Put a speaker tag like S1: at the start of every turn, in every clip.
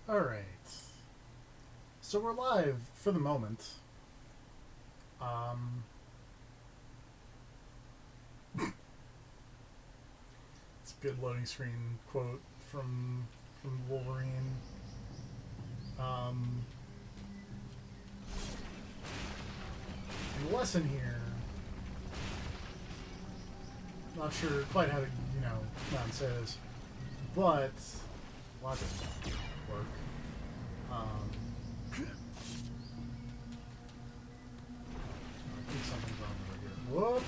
S1: Alright. So we're live for the moment. It's a good loading screen quote from Wolverine. The lesson here, not sure quite how to, pronounce this, but watch it work. I think something's wrong over here. Whoop!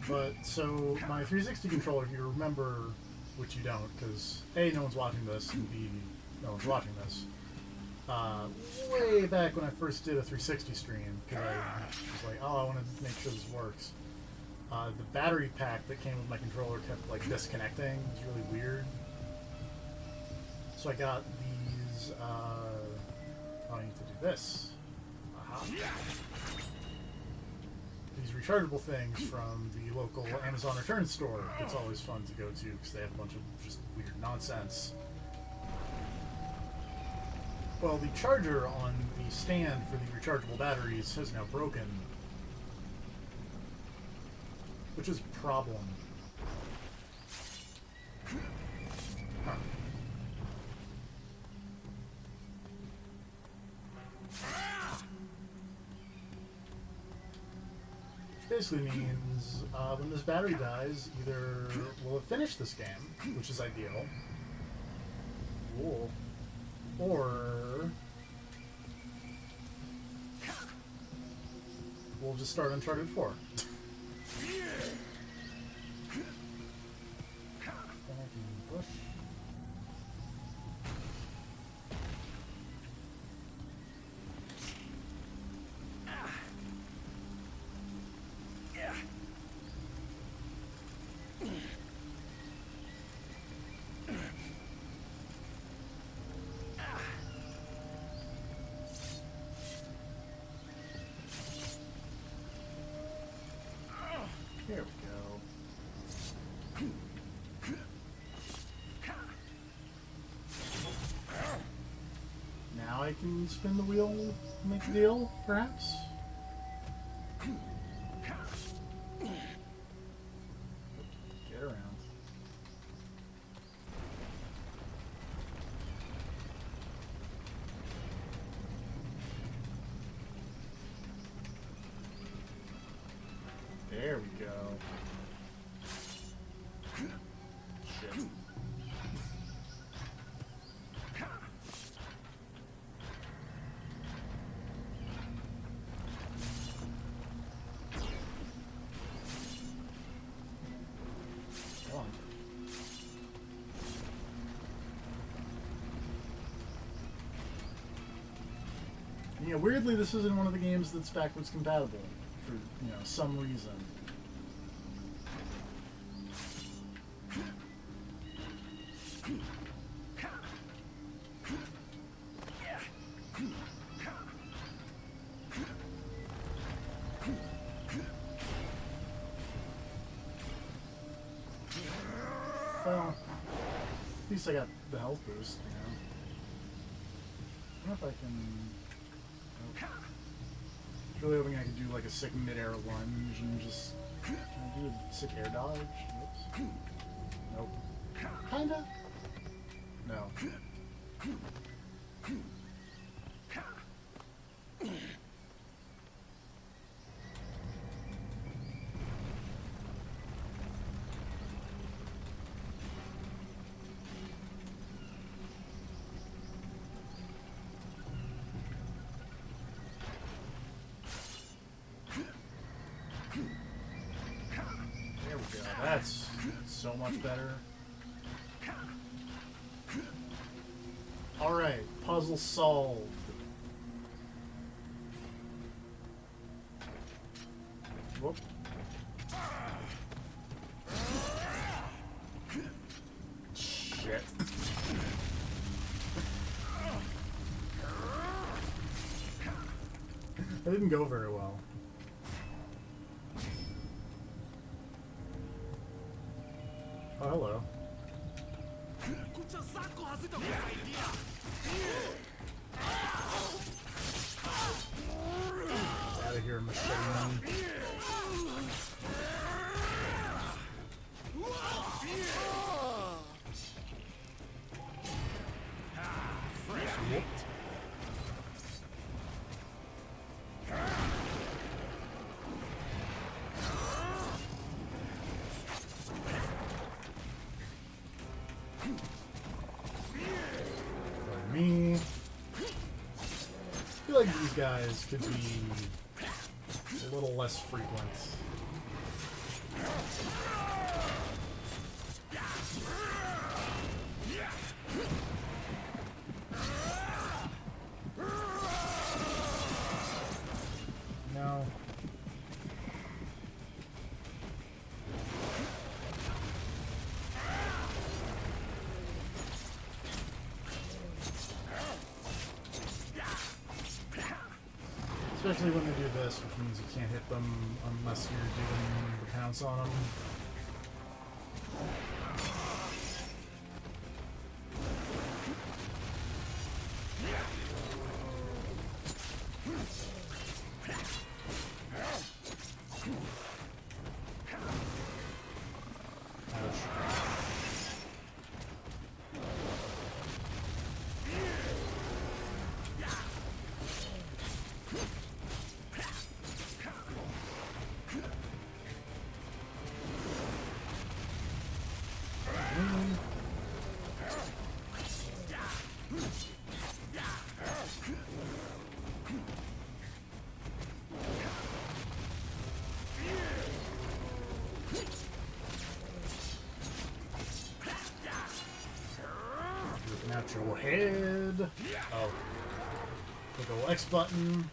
S1: But, so, my 360 controller, if you remember, which you don't, because A, no one's watching this, and B, no one's watching this. Way back when I first did a 360 stream, because I was like, oh, I want to make sure this works. The battery pack that came with my controller kept, like, disconnecting. It was really weird. So I got these, I need to do this. Aha. These rechargeable things from the local Amazon return store. It's always fun to go to because they have a bunch of just weird nonsense. Well, the charger on the stand for the rechargeable batteries has now broken, which is a problem. Huh. Which basically means when this battery dies, either we'll have finished this game, which is ideal, cool, or we'll just start Uncharted 4. Push. Here we go. Now I can spin the wheel and make a deal, perhaps? Get around. There we go. Shit. Come on. Yeah, weirdly, this isn't one of the games that's backwards compatible for, some reason. Well, at least I got the health boost, I wonder if I can... Nope. Really hoping I could do like a sick mid-air lunge and just... Can I do a sick air dodge? Oops. Nope. Kinda? No. There we go. That's so much better. Alright, puzzle solved. Whoop. Shit. That didn't go very well. Oh, hello. Out of here, machete man. Whooped. For me, I feel like these guys could be a little less frequent. No. Especially when they do this, which means you can't hit them unless you're doing the pounce on them. Natural head. Oh. Click the X button.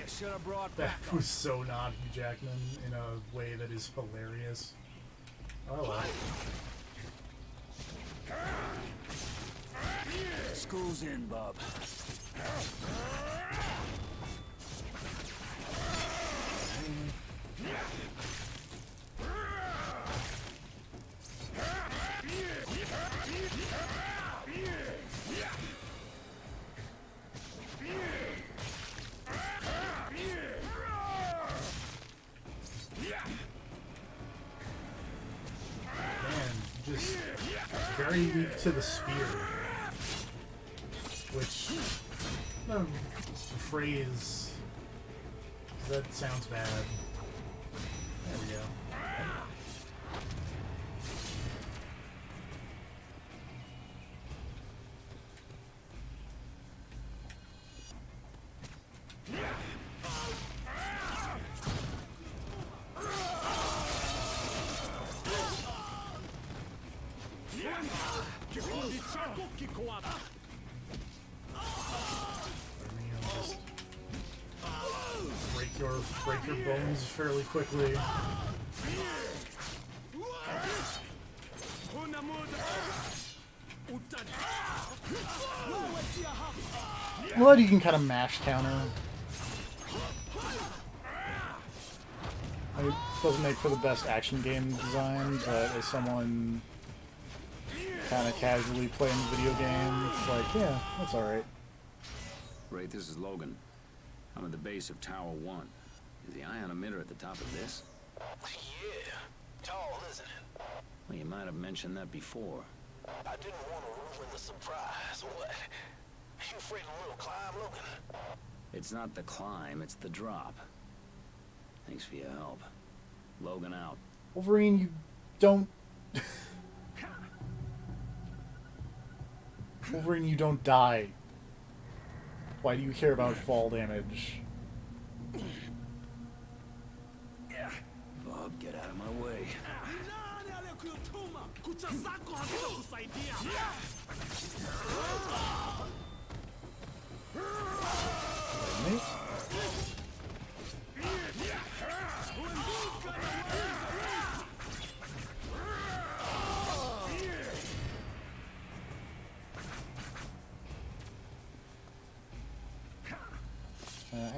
S2: Should have brought
S1: That was so not Hugh Jackman in a way that is hilarious. Oh well.
S2: School's in, bub.
S1: Just very weak to the spear, which the phrase that sounds bad. There we go. Break your bones fairly quickly. Well, you can kind of mash counter. It doesn't make for the best action game design, but as someone kind of casually playing video games, it's like, yeah, that's alright.
S2: Wraith, this is Logan. I'm at the base of Tower 1. Is the ion emitter at the top of this?
S3: Yeah. Tall, isn't it?
S2: Well, you might have mentioned that before.
S3: I didn't want to ruin the surprise. What? You afraid of a little climb, Logan?
S2: It's not the climb, it's the drop. Thanks for your help. Logan out.
S1: Wolverine, you don't... Wolverine, you don't die. Why do you care about fall damage?
S2: Bob, get out of my way.
S1: Me?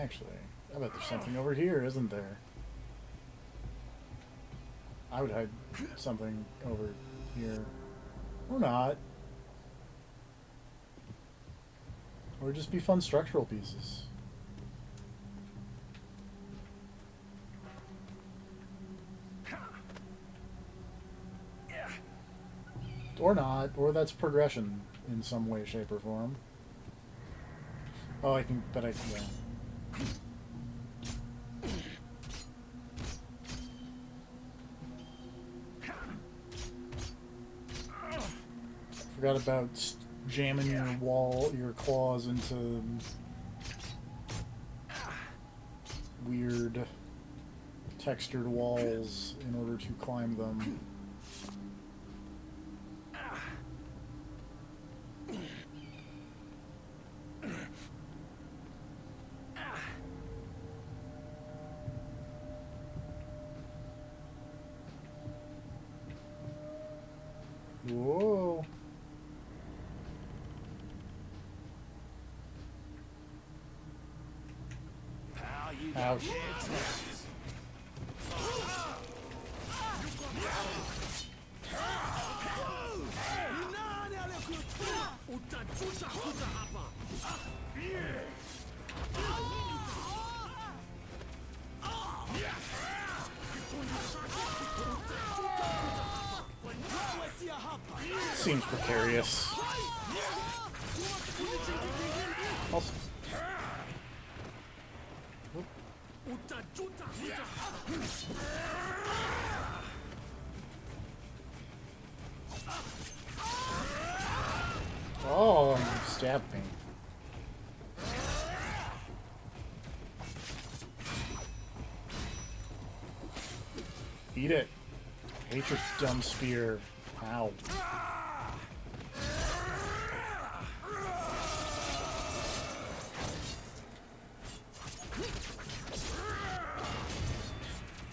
S1: Actually, I bet there's something over here, isn't there? I would hide something over here. Or not. Or just be fun structural pieces. Or not. Or that's progression in some way, shape, or form. Oh, I can... But I... Yeah. Forgot about jamming your claws into weird textured walls in order to climb them. Whoa. Ouch. Seems precarious. Also, oh, you stabbed me. Eat it. I hate your dumb spear. Ow.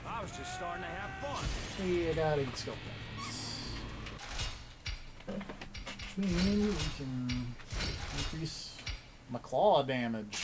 S2: I was just starting to have fun.
S1: Yeah, gotta eat skill points. Which means we can increase my claw damage.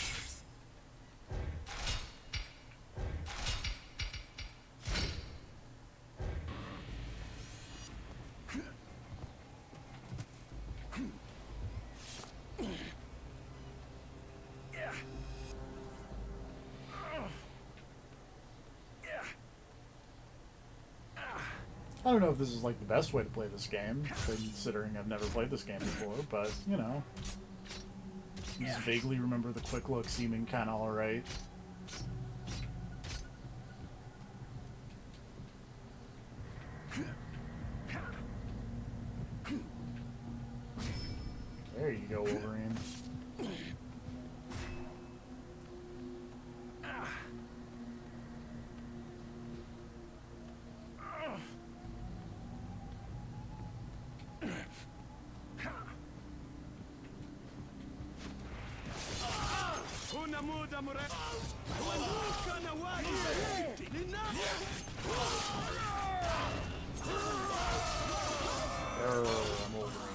S1: I don't know if this is like the best way to play this game, considering I've never played this game before, but, you know. I just vaguely remember the quick look seeming kind of alright. There you go, Wolverine. I'm Wolverine.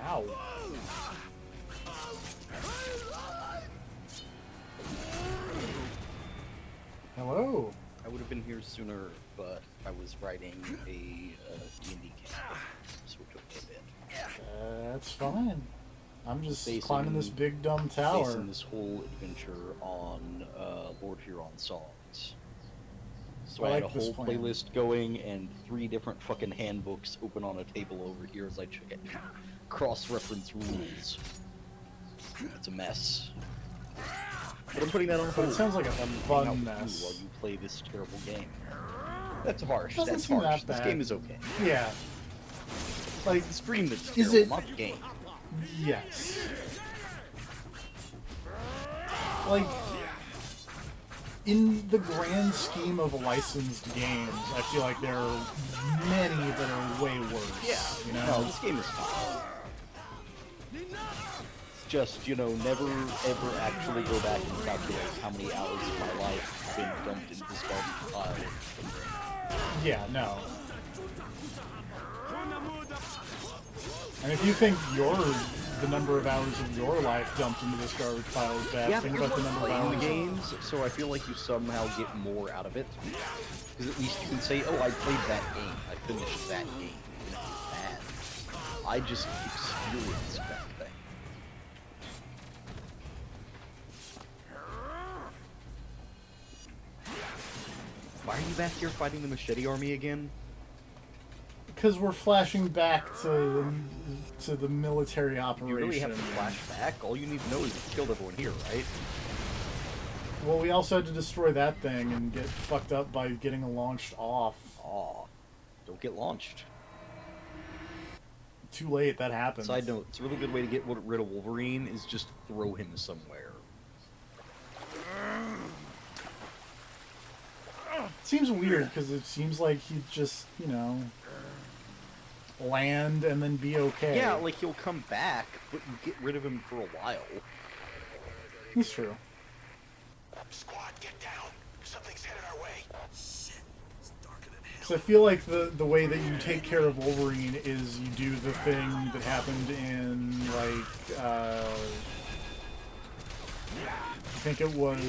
S1: Ow. Hello.
S4: I would have been here sooner, but I was writing a D&D campaign, so it took a bit.
S1: That's fine. I'm just
S4: Basing-
S1: climbing this big dumb tower.
S4: Basing this whole adventure on Lord Huron songs. So I had a
S1: like this
S4: whole
S1: plan.
S4: playlist going and 3 different fucking handbooks open on a table over here as I check it. Cross-reference rules. It's a mess. But I'm putting that on
S1: But
S4: hold.
S1: it sounds like a
S4: I'm
S1: fun
S4: hanging out with
S1: mess.
S4: you while you play this terrible game. That's harsh.
S1: Doesn't
S4: That's
S1: seem
S4: harsh.
S1: that
S4: This
S1: bad.
S4: game is okay.
S1: Yeah. Like,
S4: The stream that's
S1: Is
S4: terrible,
S1: it-
S4: not the game.
S1: yes. Like, in the grand scheme of licensed games, I feel like there are many that are way worse. You
S4: No,
S1: know?
S4: this game is fine. It's just, you know, never ever actually go back and calculate how many hours of my life have been dumped into this garbage pile.
S1: Yeah, no. And if you think your the number of hours of your life dumped into this garbage pile is bad.
S4: Yeah,
S1: Think
S4: but
S1: about the
S4: you're
S1: number of
S4: playing
S1: hours.
S4: the games, so I feel like you somehow get more out of it. Because at least you can say, oh, I played that game. I finished that game. It was bad. I just experienced that thing. Why are you back here fighting the machete army again?
S1: Because we're flashing back to the military
S4: You
S1: operation.
S4: really have to flash back? All you need to know is you killed everyone here, right?
S1: Well, we also had to destroy that thing and get fucked up by getting launched off.
S4: Aw. Don't get launched.
S1: Too late, that happened.
S4: Side note, it's a really good way to get rid of Wolverine is just throw him somewhere.
S1: Seems weird, because it seems like he'd just, you know, land and then be okay.
S4: Yeah, like he'll come back, but you get rid of him for a while.
S1: That's true.
S3: Squad, get down. Something's headed our way. Shit. It's darker than hell.
S1: So I feel like the way that you take care of Wolverine is you do the thing that happened in, like, I think it was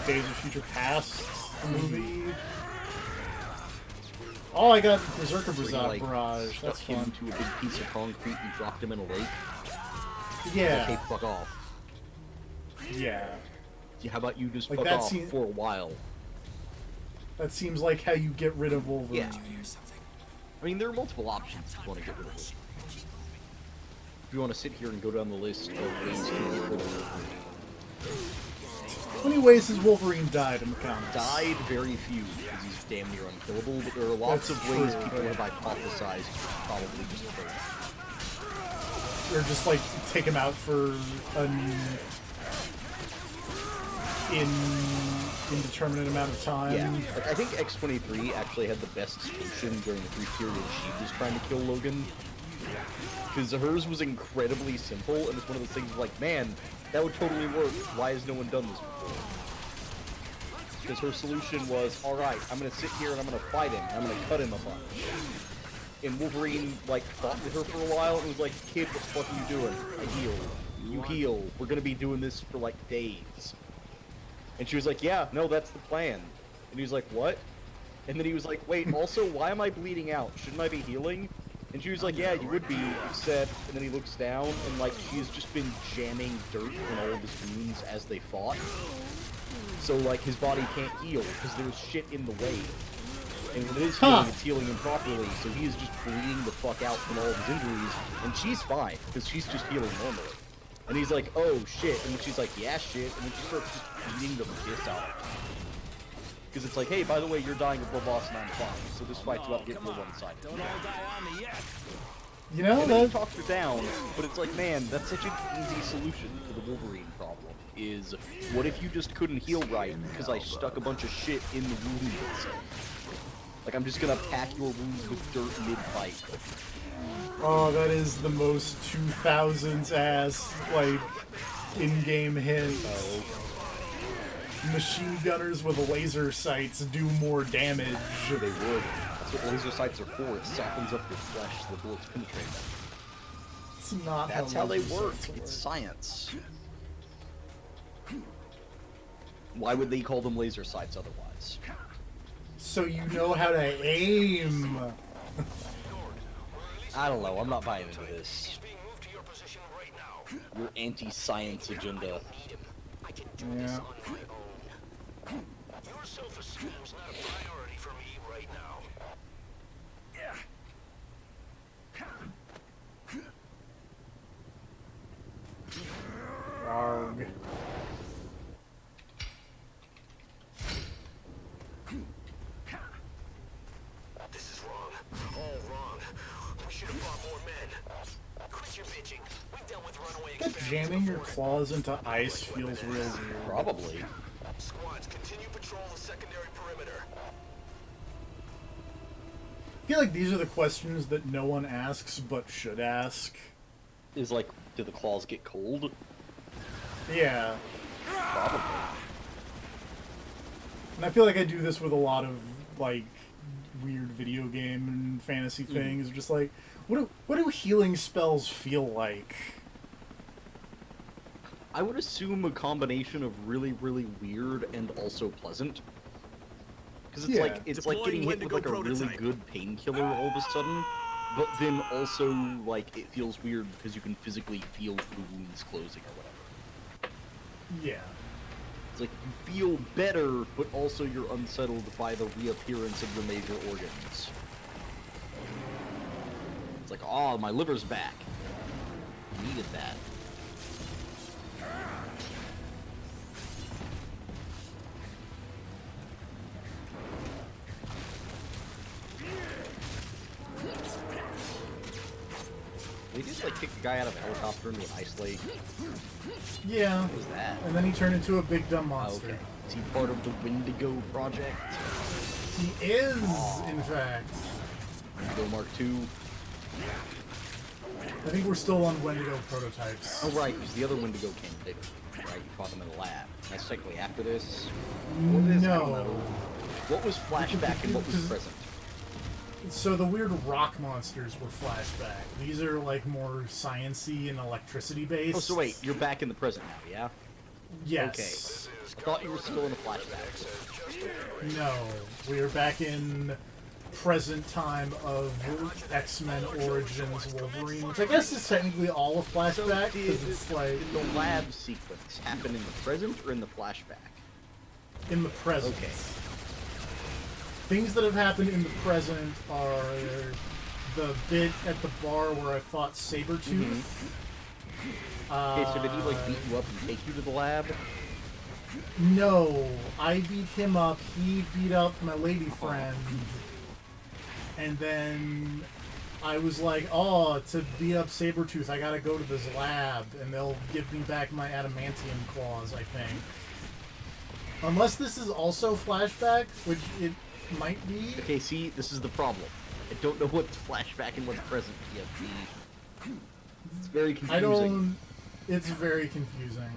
S1: Days of Future Past, the movie. Oh, I got Berserker
S4: Where you, like,
S1: Barrage.
S4: stuck
S1: That's
S4: him
S1: fun.
S4: to a big piece of concrete and dropped him in a lake.
S1: Yeah.
S4: Okay, fuck off.
S1: Yeah.
S4: Yeah, how about you just
S1: Like,
S4: fuck
S1: that
S4: off
S1: scene-
S4: for a while?
S1: That seems like how you get rid of Wolverine.
S4: Yeah. I mean, there are multiple options if you want to get rid of it. If you want to sit here and go down the list of ways to get rid of Wolverine.
S1: How many ways has Wolverine died in the comics?
S4: Died very few, because he's damn near unkillable, but there are lots
S1: That's
S4: of ways
S1: true,
S4: people
S1: but-
S4: have hypothesized probably just kill him.
S1: Or just, like, take him out for an indeterminate amount of time.
S4: Yeah, like, I think X-23 actually had the best solution during the brief period she was trying to kill Logan. Because hers was incredibly simple, and it's one of those things like, man, that would totally work. Why has no one done this before? Because her solution was, alright, I'm gonna sit here and I'm gonna fight him, and I'm gonna cut him a bunch. And Wolverine, like, fought with her for a while, and was like, kid, what the fuck are you doing? I heal. You heal. We're gonna be doing this for, like, days. And she was like, yeah, no, that's the plan. And he was like, what? And then he was like, wait, also, why am I bleeding out? Shouldn't I be healing? And she was like, yeah, you would be, he said, and then he looks down, and like, she's just been jamming dirt in all of his wounds as they fought. So like, his body can't heal, because there's shit in the way. And when it is healing, it's healing improperly, so he is just bleeding the fuck out from all of his injuries, and she's fine, because she's just healing normally. And he's like, oh shit, and then she's like, yeah shit, and then she starts just beating the piss out of him. Because it's like, hey, by the way, you're dying of boss and I'm fine, so this fight's about to get real one-sided.
S3: Don't all die on me yet.
S1: You know,
S4: And then he
S1: that,
S4: talks her down, but it's like, man, that's such an easy solution to the Wolverine problem. Is, what if you just couldn't heal right because I stuck a bunch of shit in the wounds? Like, I'm just gonna pack your wounds with dirt mid-fight.
S1: oh, that is the most 2000s ass, like, in-game hint. Machine gunners with laser sights do more damage.
S4: They would. That's what laser sights are for. It softens up your flesh so the bullets penetrate them.
S1: It's not
S4: That's how they
S1: laser
S4: work.
S1: sights
S4: It's science. Why would they call them laser sights otherwise?
S1: So you know how to aim.
S4: I don't know. I'm not buying into this.
S3: He's being moved to your position right now.
S4: Your anti-science agenda.
S3: Need him. I can do this
S1: Yeah.
S3: on my own. Your self-esteem's not a priority for me right now.
S1: Arg.
S3: This is wrong. All wrong. We should have brought more men. Quit your bitching. We dealt with runaway
S1: That
S3: experiments
S1: jamming your
S3: before.
S1: claws into ice feels real weird.
S4: Probably.
S3: Squads, continue patrol the secondary perimeter.
S1: I feel like these are the questions that no one asks but should ask.
S4: Is like, do the claws get cold?
S1: Yeah.
S4: Probably.
S1: And I feel like I do this with a lot of, like, weird video game and fantasy things. Just like, what do healing spells feel like?
S4: I would assume a combination of really, really weird and also pleasant. Because it's
S1: Yeah.
S4: like getting hit with like a really good painkiller all of a sudden, but then also like it feels weird because you can physically feel the wounds closing or whatever.
S1: Yeah.
S4: It's like you feel better, but also you're unsettled by the reappearance of your major organs. It's like, oh, my liver's back. I needed that. They just like kick the guy out of a helicopter into an ice lake.
S1: Yeah.
S4: What was that?
S1: And then he turned into a big dumb
S4: Oh,
S1: monster.
S4: okay. Is he part of the Wendigo project?
S1: He is, in fact.
S4: Wendigo Mark II.
S1: I think we're still on Wendigo prototypes.
S4: Oh right, because the other Wendigo came later. Right, you fought them in the lab. That's technically after this. Or this? I don't know.
S1: No.
S4: What was flashback and what was present?
S1: So the weird rock monsters were flashback. These are like more science-y and electricity based.
S4: Oh, so wait, you're back in the present now, yeah?
S1: Yes.
S4: I thought you were still in the flashback.
S1: No. We are back in present time of X-Men Origins Wolverine, which I guess is technically all a flashback, because it's like...
S4: Did the lab sequence happen in the present or in the flashback?
S1: in the present.
S4: Okay.
S1: Things that have happened in the present are the bit at the bar where I fought Sabretooth.
S4: Okay, so did he like beat you up and take you to the lab?
S1: No, I beat him up, he beat up my lady friend, and then I was like, oh, to beat up Sabretooth, I gotta go to this lab, and they'll give me back my adamantium claws, I think. Unless this is also flashback, which it might be.
S4: Okay, see, this is the problem. I don't know what's flashback and what's present yet. It's very confusing.
S1: I don't... It's very confusing.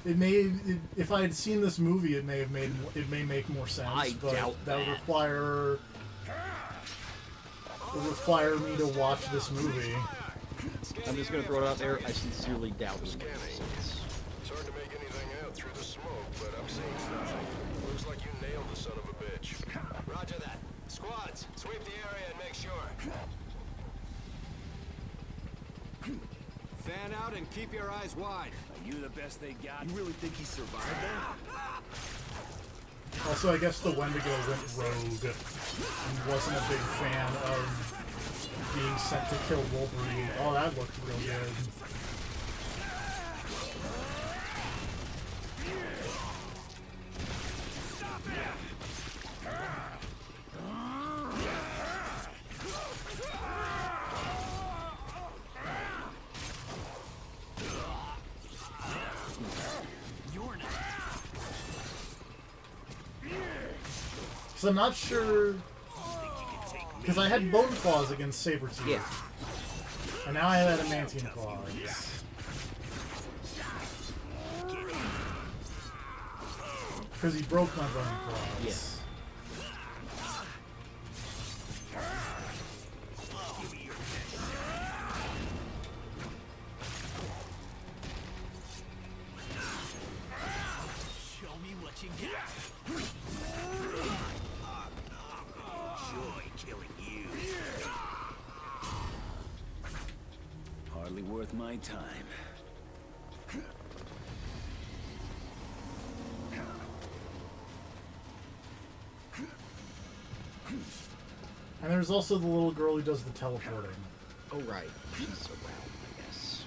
S1: It may... if I had seen this movie, it may have made... It may make more sense,
S4: I
S1: but
S4: doubt
S1: that would
S4: that.
S1: require... Would require me to watch this movie.
S4: I'm just gonna throw it out there. I sincerely doubt it makes sense.
S3: It's hard to make anything out through the smoke, but I'm seeing nothing. Looks like you nailed the son of a bitch. Roger that. Squads, sweep the area and make sure.
S5: Fan out and keep your eyes wide. Are you the best they got? You really think he survived that?
S1: Also, I guess the Wendigo went rogue and wasn't a big fan of being sent to kill Wolverine. Oh, that looked real good. So I'm not sure, because I had Bone Claws against Sabretooth.
S4: Yeah.
S1: And now I have Adamantium Claws. Because he broke my Bone Claws.
S4: Yeah.
S5: Show me what you got. Enjoy killing you. Hardly worth my time.
S1: And there's also the little girl who does the teleporting.
S4: Oh right, she's around, I guess.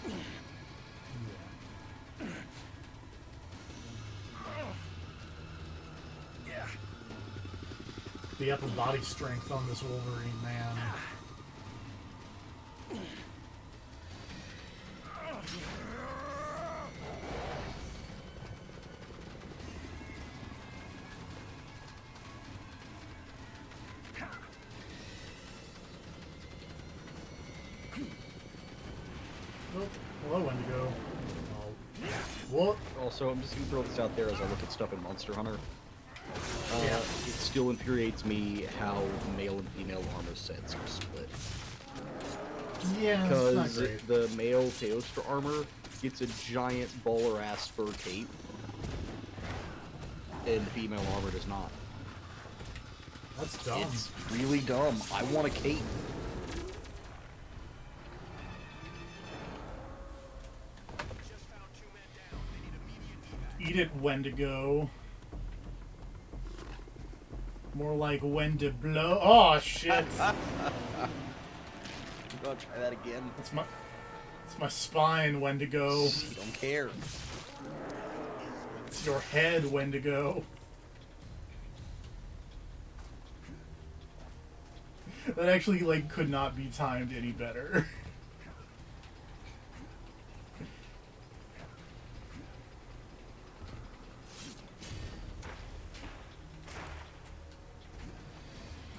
S1: The upper body strength on this Wolverine, man. Oh, hello, Wendigo. Oh. What?
S4: Also, I'm just gonna throw this out there as I look at stuff in Monster Hunter.
S1: Yeah.
S4: It still infuriates me how male and female armor sets are split.
S1: Yeah, it's not
S4: Because
S1: great.
S4: the male Teostra armor gets a giant baller ass fur cape, and the female armor does not.
S1: That's dumb.
S4: It's really dumb. I want a cape.
S1: Eat it, Wendigo. More like when to blow. Oh shit!
S4: I'm gonna try that again.
S1: It's my spine, Wendigo.
S4: You don't care.
S1: It's your head, Wendigo. That actually like could not be timed any better.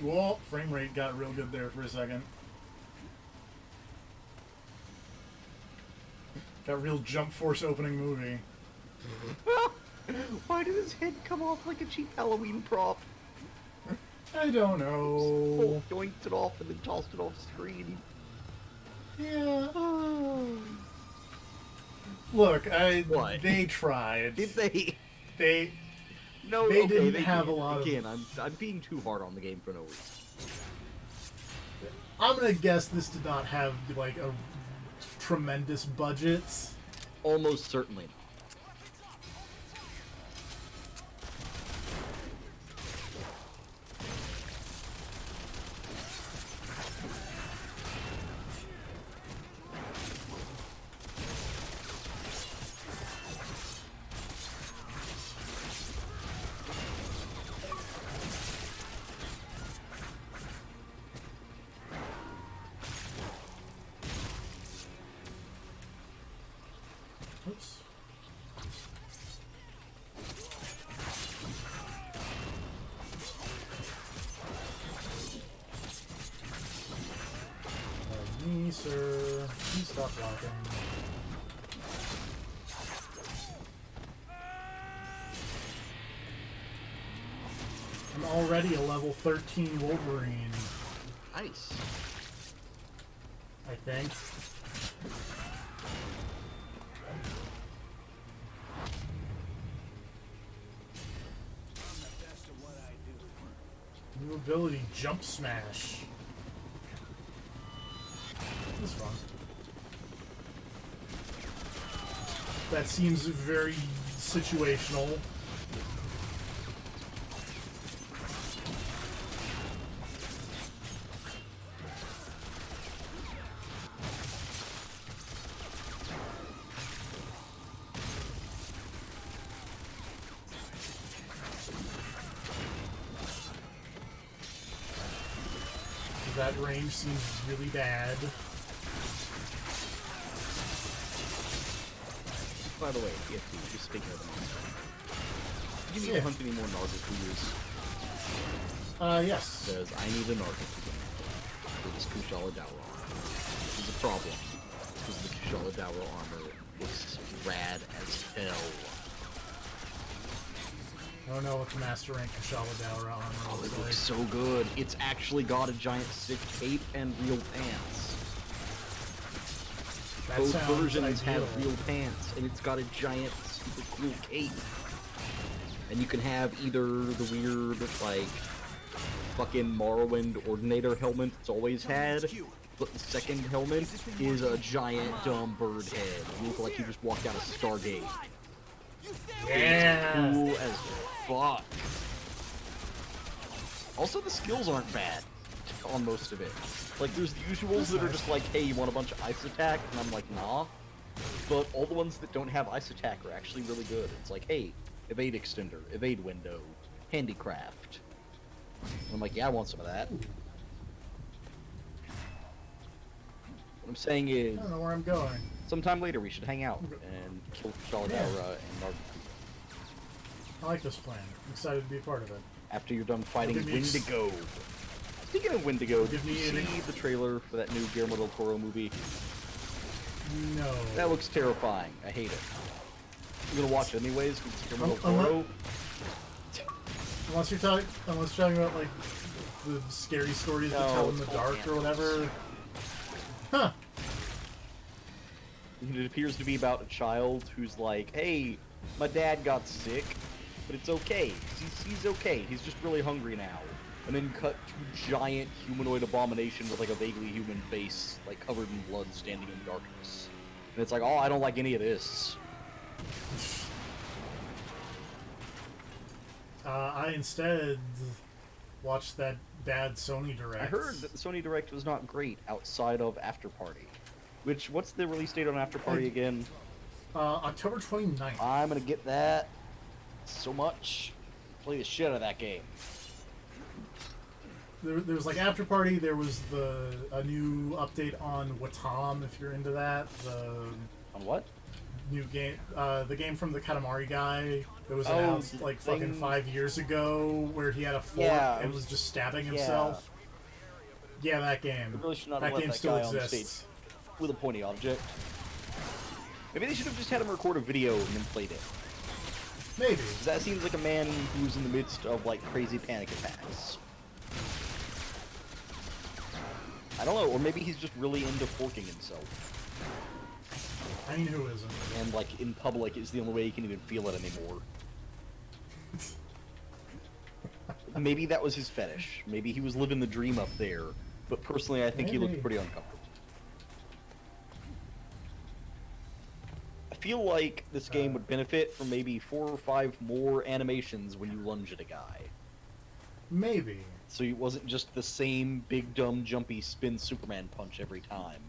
S1: Whoa, frame rate got real good there for a second. Got real Jump Force opening movie.
S4: Why did his head come off like a cheap Halloween prop?
S1: I don't know.
S4: Yoinked it off and then tossed it off screen.
S1: Yeah. Look,
S4: What?
S1: they tried.
S4: Did they?
S1: They
S4: No,
S1: They
S4: okay,
S1: didn't
S4: they
S1: have
S4: did.
S1: a lot of-
S4: Again, I'm being too hard on the game for no reason.
S1: I'm gonna guess this did not have like a tremendous budget.
S4: Almost certainly not.
S1: Oops. Me, sir. Please stop walking. I'm already a level 13 Wolverine,
S4: Nice.
S1: I think. New ability, Jump Smash. This is fun. That seems very situational. That range seems really bad.
S4: By the way, EFT, just speaking of the monster, do you need
S1: Yeah.
S4: to hunt any more Nargaculas?
S1: Yes.
S4: Because I need a Nargacuga for this Kushala Dawa armor. This is a problem, because the Kushala Dawa armor looks rad as hell.
S1: I don't know what the Master Rank Kushala Daura armor
S4: Oh,
S1: looks
S4: it
S1: like.
S4: looks so good. It's actually got a giant sick cape and real pants.
S1: That
S4: Both
S1: sounds
S4: versions
S1: ideal.
S4: have real pants, and it's got a giant, super cool cape. And you can have either the weird, like, fucking Morrowind Ordinator helmet it's always had, but the second helmet is a giant dumb bird head. You look like you just walked out of Stargate.
S1: Yeah.
S4: Cool as fuck. Also, the skills aren't bad on most of it. Like, there's the usuals that are just like, hey, you want a bunch of ice attack? And I'm like, nah. But all the ones that don't have ice attack are actually really good. It's like, hey, evade extender, evade window, handicraft. And I'm like, yeah, I want some of that. What I'm saying is,
S1: I don't know where I'm going.
S4: sometime later we should hang out and kill Kushala
S1: Yeah.
S4: Daura and Nargacuga.
S1: I like this plan. I'm excited to be a part of it.
S4: After you're done fighting
S1: Give me ex-
S4: Wendigo. Speaking of Wendigo, did
S1: Give
S4: you
S1: me an
S4: see the trailer for that new Guillermo del Toro movie?
S1: No.
S4: That looks terrifying. I hate it. I'm gonna watch it anyways, 'cause it's Guillermo del
S1: Unle-
S4: Toro.
S1: unless you're talking about like the scary stories that tell in the dark or whatever. Huh.
S4: It appears to be about a child who's like, hey, my dad got sick, but it's okay. He's okay. He's just really hungry now. And then cut to giant humanoid abomination with like a vaguely human face, like covered in blood, standing in darkness. And it's like, oh, I don't like any of this.
S1: I instead watched that bad Sony Direct.
S4: I heard that the Sony Direct was not great outside of After Party. Which, what's the release date on After Party again?
S1: October 29th.
S4: I'm gonna get that so much. Play the shit out of that game.
S1: There was like After Party. There was a new update on Watam, if you're into that.
S4: On what?
S1: New game, the game from the Katamari guy that was announced like fucking 5 years ago, where he had a fork and was just stabbing himself. Yeah, that game.
S4: I really should not
S1: that
S4: have let
S1: game
S4: that
S1: still
S4: guy on
S1: exists.
S4: stage with a pointy object. Maybe they should have just had him record a video and then played it.
S1: Maybe.
S4: 'Cause that seems like a man who's in the midst of like crazy panic attacks. I don't know, or maybe he's just really into forking himself.
S1: I mean, who isn't?
S4: And like in public is the only way he can even feel it anymore. Maybe that was his fetish. Maybe he was living the dream up there. But personally, I think he looked pretty uncomfortable. I feel like this game would benefit from maybe 4 or 5 more animations when you lunge at a guy.
S1: Maybe.
S4: So it wasn't just the same big, dumb, jumpy spin Superman punch every time.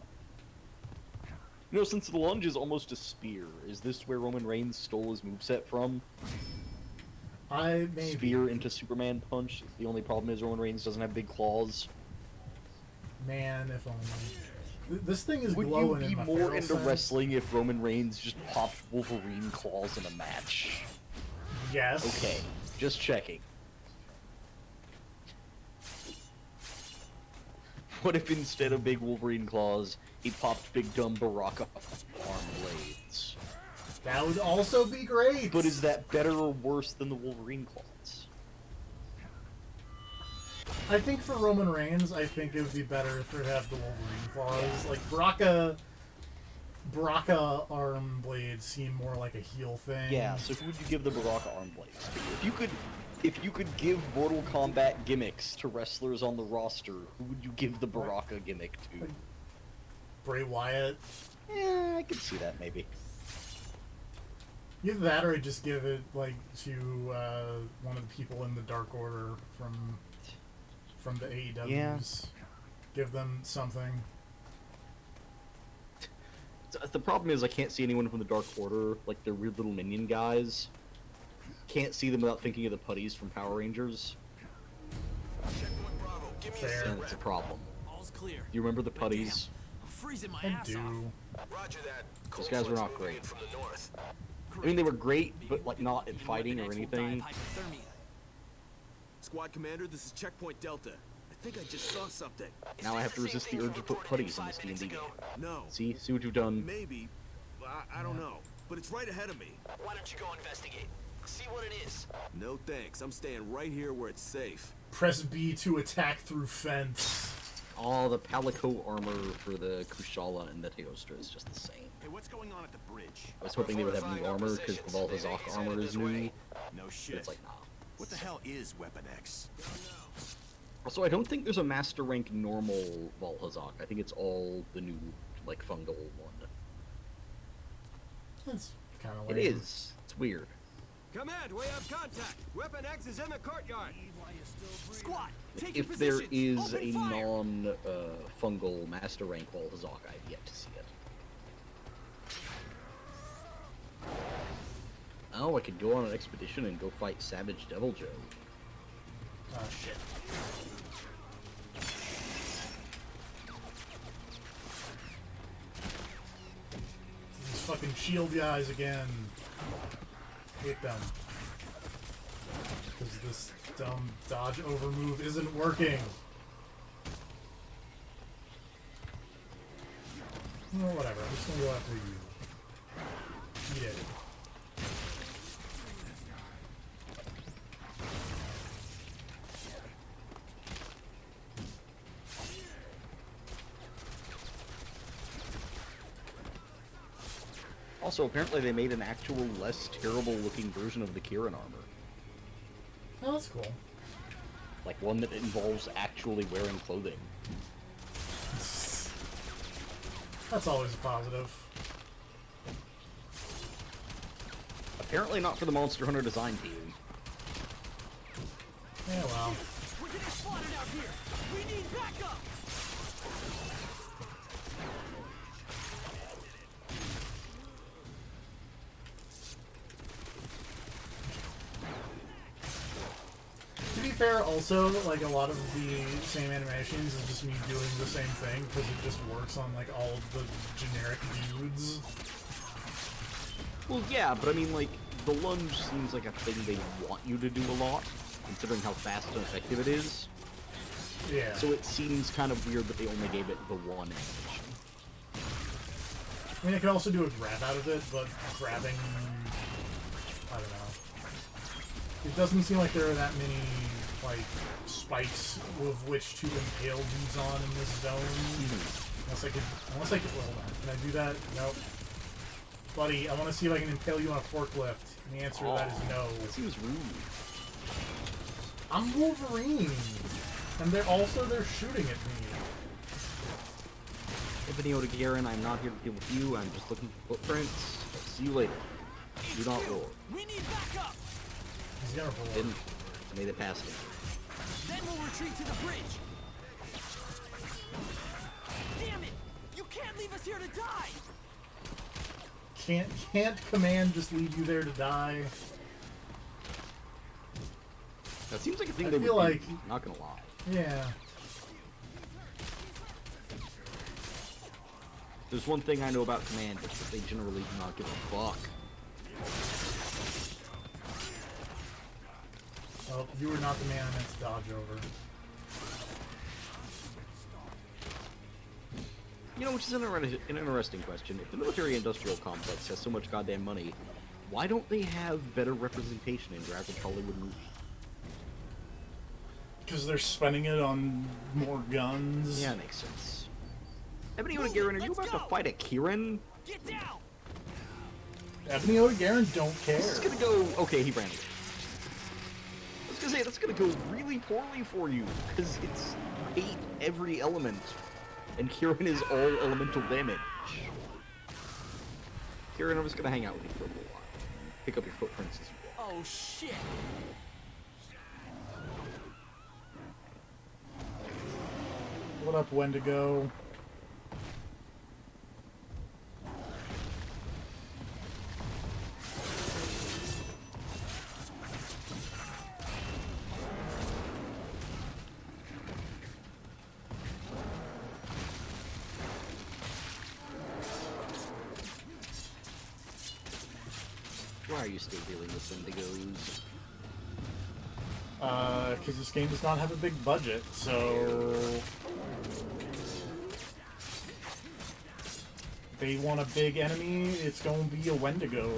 S4: You know, since the lunge is almost a spear, is this where Roman Reigns stole his moveset from?
S1: Maybe.
S4: Spear into Superman punch. The only problem is Roman Reigns doesn't have big claws.
S1: Man, if only. This thing is
S4: Would you
S1: glowing
S4: be
S1: in my
S4: more
S1: feral
S4: into
S1: sense.
S4: wrestling if Roman Reigns just popped Wolverine claws in a match?
S1: Yes.
S4: Okay, just checking. What if instead of big Wolverine claws, he popped big dumb Baraka arm blades?
S1: That would also be great.
S4: But is that better or worse than the Wolverine claws?
S1: I think for Roman Reigns, I think it would be better if it had the Wolverine claws. Like Baraka arm blades seem more like a heel thing.
S4: Yeah, so who would you give the Baraka arm blades to? If you could give Mortal Kombat gimmicks to wrestlers on the roster, who would you give the Baraka gimmick to?
S1: Bray Wyatt.
S4: Yeah, I could see that maybe.
S1: Either that, or I'd just give it like to one of the people in the Dark Order from the AEWs.
S4: Yeah.
S1: Give them something.
S4: The problem is I can't see anyone from the Dark Order, like the weird little minion guys. Can't see them without thinking of the putties from Power Rangers.
S3: Checkpoint Bravo. Give me
S1: Fair.
S3: a
S4: And
S3: sit
S4: it's a
S3: rep.
S4: problem.
S5: All's clear.
S4: Do you remember the putties?
S5: I'm freezing my
S1: I
S5: ass
S1: do.
S5: off.
S3: Roger that.
S4: Those guys were
S3: Cold
S4: not
S3: front's moving
S4: great.
S3: in from the north.
S4: I mean, they were great, but like not in fighting
S5: Weapon
S4: or
S5: X will die
S4: anything.
S5: of hypothermia.
S6: Squad Commander, this is Checkpoint Delta. I think I just saw something.
S4: Now I have to resist the urge to put putties in this D&D game.
S6: No.
S4: See what you've done.
S6: Maybe. I don't know. But it's right ahead of me.
S3: Why don't you go investigate? See what it is.
S6: No thanks. I'm staying right here where it's safe.
S1: Press B to attack through fence.
S4: Oh, the Palico armor for the Kushala and the Teostra is just the same.
S5: Hey, what's going on at the bridge?
S4: I was hoping they would have new armor because the Valhazak armor is new.
S5: No
S4: But
S5: shit.
S4: it's like, nah.
S5: What the hell is Weapon X?
S4: Also, I don't think there's a master rank normal Valhazak. I think it's all the new, like, fungal one.
S1: That's kind of
S4: It
S1: lame.
S4: is. It's weird.
S6: Command, we have contact. Weapon X is in the courtyard.
S5: Squad, take your
S4: If there
S5: positions.
S4: is
S5: Open
S4: a
S5: fire.
S4: non-fungal master rank Valhazak, I've yet to see it. Oh, I could go on an expedition and go fight Savage Devil Joe.
S1: Oh shit. These fucking shield guys again. Hate them. Because this dumb dodge over move isn't working. Well, whatever. I'm just gonna go after you. Eat it.
S4: Also, apparently they made an actual less terrible looking version of the Kieran armor.
S1: Oh, that's cool.
S4: Like one that involves actually wearing clothing.
S1: That's always a positive.
S4: Apparently not for the Monster Hunter design team.
S1: Yeah, well.
S7: We're getting spotted out here. We need backup.
S1: To be fair, also, like, a lot of the same animations is just me doing the same thing, because it just works on, like, all of the generic dudes.
S4: Well, yeah, but I mean, like, the lunge seems like a thing they want you to do a lot, considering how fast and effective it is.
S1: Yeah.
S4: So it seems kind of weird that they only gave it the one animation.
S1: I mean, I could also do a grab out of it, but grabbing... I don't know. It doesn't seem like there are that many, like, spikes of which to impale dudes on in this zone. Unless I could, well, hold on. Can I do that? Nope. Buddy, I want to see if I can impale you on a forklift. And the answer to that is no.
S4: That seems rude.
S1: I'm Wolverine! And they're shooting at me.
S4: Ebony Garen, I'm not here to deal with you, I'm just looking for footprints. See you later. Do not roar.
S7: We need backup.
S1: He's gonna roll.
S4: Didn't. Made it past him.
S7: Then we'll retreat to the bridge. Damn it! You can't leave us here to die.
S1: Can't command just leave you there to die?
S4: That seems like a thing
S1: I
S4: they
S1: feel
S4: would
S1: like-
S4: do, not gonna lie.
S1: Yeah.
S4: There's one thing I know about Command, it's that they generally do not give a fuck.
S1: Well, you were not the man I meant to dodge over.
S4: You know, which is an interesting question. If the military-industrial complex has so much goddamn money, why don't they have better representation in your average Hollywood movie?
S1: Because they're spending it on more guns.
S4: Yeah, makes sense. Ebony
S7: Move it,
S4: Garen, are you
S7: let's
S4: about
S7: go.
S4: to fight a Kieran?
S7: Get down.
S1: Ebony Garen don't care.
S4: This is gonna go... Okay, he ran away. I was gonna say, that's gonna go really poorly for you, because it's hate every element, and Kieran is all elemental damage. Kieran, I'm just gonna hang out with you for a little while. Pick up your footprints as you walk.
S7: Oh shit.
S1: What up, Wendigo?
S4: Why are you still dealing with Wendigos?
S1: Because this game does not have a big budget, so... They want a big enemy, it's going to be a Wendigo.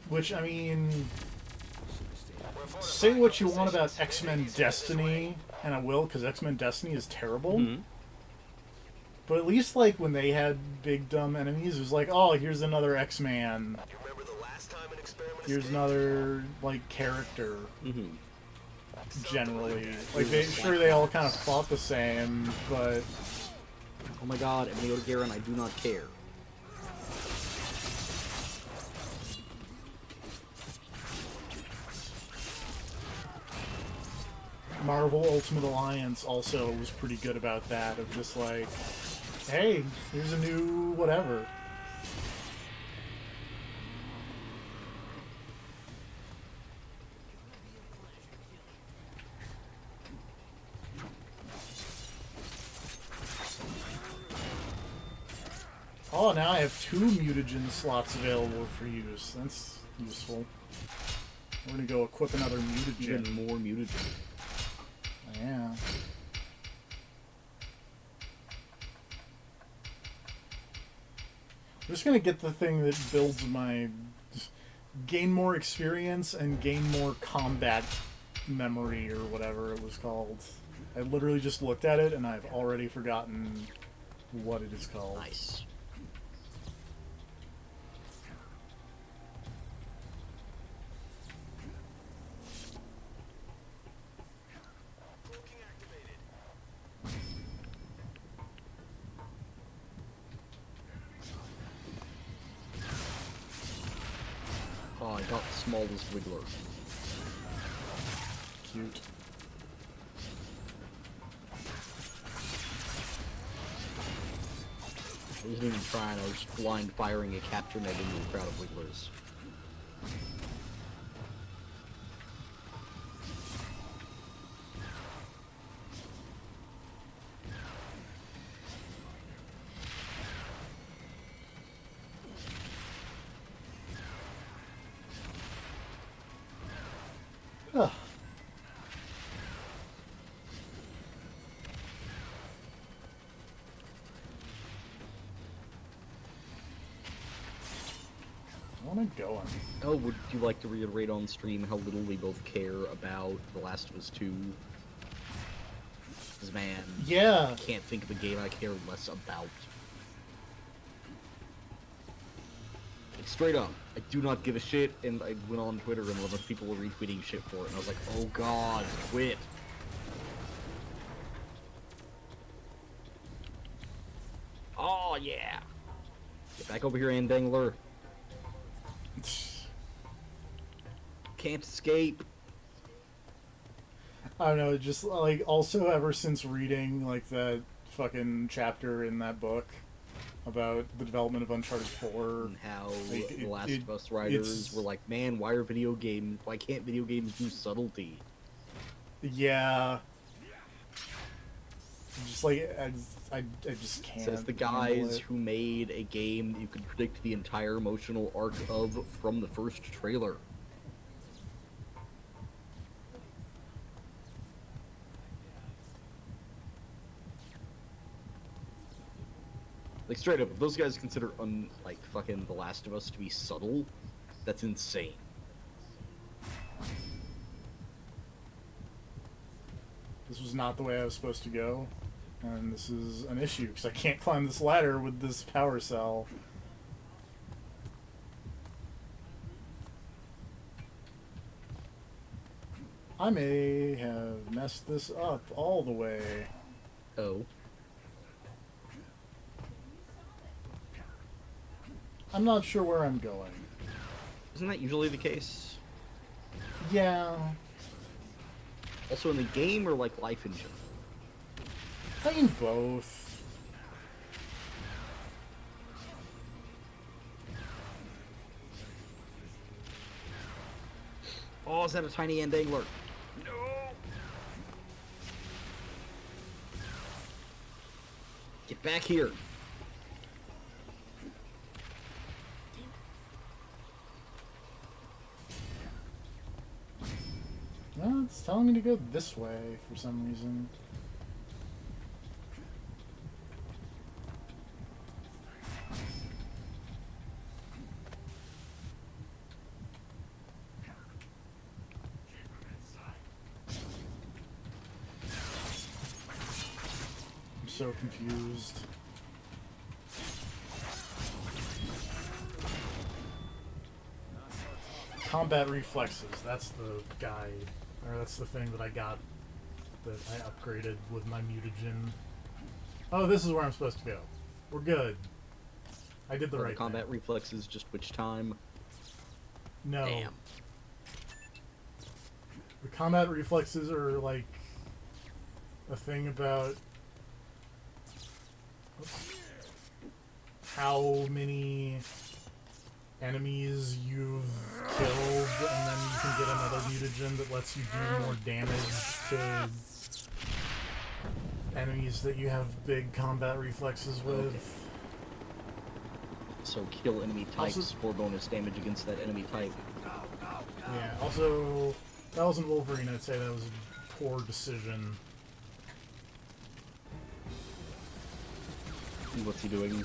S1: Which, I mean... Say what you want about X-Men Destiny, and I will, because X-Men Destiny is terrible.
S4: Mm-hmm.
S1: But at least, like, when they had big, dumb enemies, it was like, oh, here's another X-Man.
S3: You remember the last time an experiment
S1: Here's
S3: escaped?
S1: another, like, character,
S4: Mm-hmm.
S1: generally. Like, sure, they all kind of fought the same, but...
S4: Oh my god, Ebony Garen, I do not care.
S1: Marvel Ultimate Alliance also was pretty good about that, of just like, hey, here's a new whatever. Oh, now I have 2 mutagen slots available for use. That's useful. We're gonna go equip another mutagen.
S4: Even more mutagen.
S1: Yeah. I'm just gonna get the thing that builds my... gain more experience and gain more combat memory or whatever it was called. I literally just looked at it and I've already forgotten what it is called.
S4: Nice. Oh, I got the smallest wiggler.
S1: Cute.
S4: I wasn't even trying, I was just blind firing a capture net into a crowd of wigglers.
S1: Ugh. I want to go on.
S4: Oh, would you like to reiterate on stream how little we both care about The Last of Us 2? Because, man,
S1: Yeah.
S4: I can't think of a game I care less about. Like, straight up, I do not give a shit, and I went on Twitter and a lot of people were retweeting shit for it, and I was like, oh god, quit. Oh, yeah. Get back over here, Andangler. Can't escape.
S1: I don't know, just like also ever since reading like that fucking chapter in that book about the development of Uncharted 4,
S4: And how
S1: like,
S4: the Last of Us writers were like, man, why can't video games do subtlety?
S1: yeah, just like I just can't.
S4: Says the
S1: handle
S4: guys
S1: it.
S4: who made a game that you could predict the entire emotional arc of from the first trailer. Like, straight up, if those guys consider, like, fucking The Last of Us to be subtle, that's insane.
S1: This was not the way I was supposed to go, and this is an issue because I can't climb this ladder with this power cell. I may have messed this up all the way.
S4: Oh.
S1: I'm not sure where I'm going.
S4: Isn't that usually the case?
S1: Yeah,
S4: Also in the game or, like, life in general?
S1: I mean both.
S4: Oh, is that a tiny end angler? No! Get back here!
S1: Well, it's telling me to go this way for some reason. I'm so confused. Combat reflexes, that's the guy, or that's the thing that I got that I upgraded with my mutagen. Oh, this is where I'm supposed to go. We're good. I did the
S4: Are
S1: right
S4: the combat
S1: thing.
S4: reflexes just which time?
S1: No.
S4: Damn.
S1: The combat reflexes are like a thing about how many enemies you've killed, and then you can get another mutagen that lets you do more damage to enemies that you have big combat reflexes with.
S4: Okay. So kill enemy types
S1: Also-
S4: for bonus damage against that enemy type.
S1: Yeah, also, that was in Wolverine, I'd say that was a poor decision.
S4: What's he doing?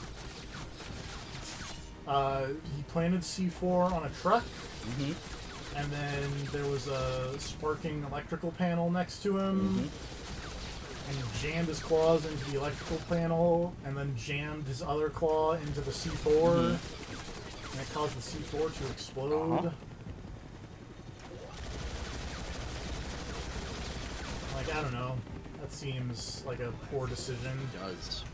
S1: He planted C4 on a truck,
S4: Mm-hmm.
S1: and then there was a sparking electrical panel next to him, and he jammed his claws into the electrical panel, and then jammed his other claw into the C4, and it caused the C4 to explode. Like, I don't know. That seems like a poor decision.
S4: It does.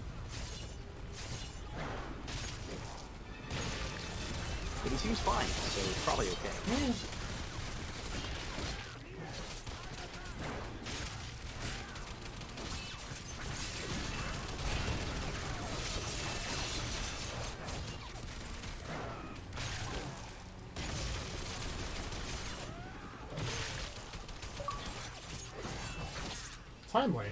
S4: But he seems fine, so it's probably okay.
S1: Timely.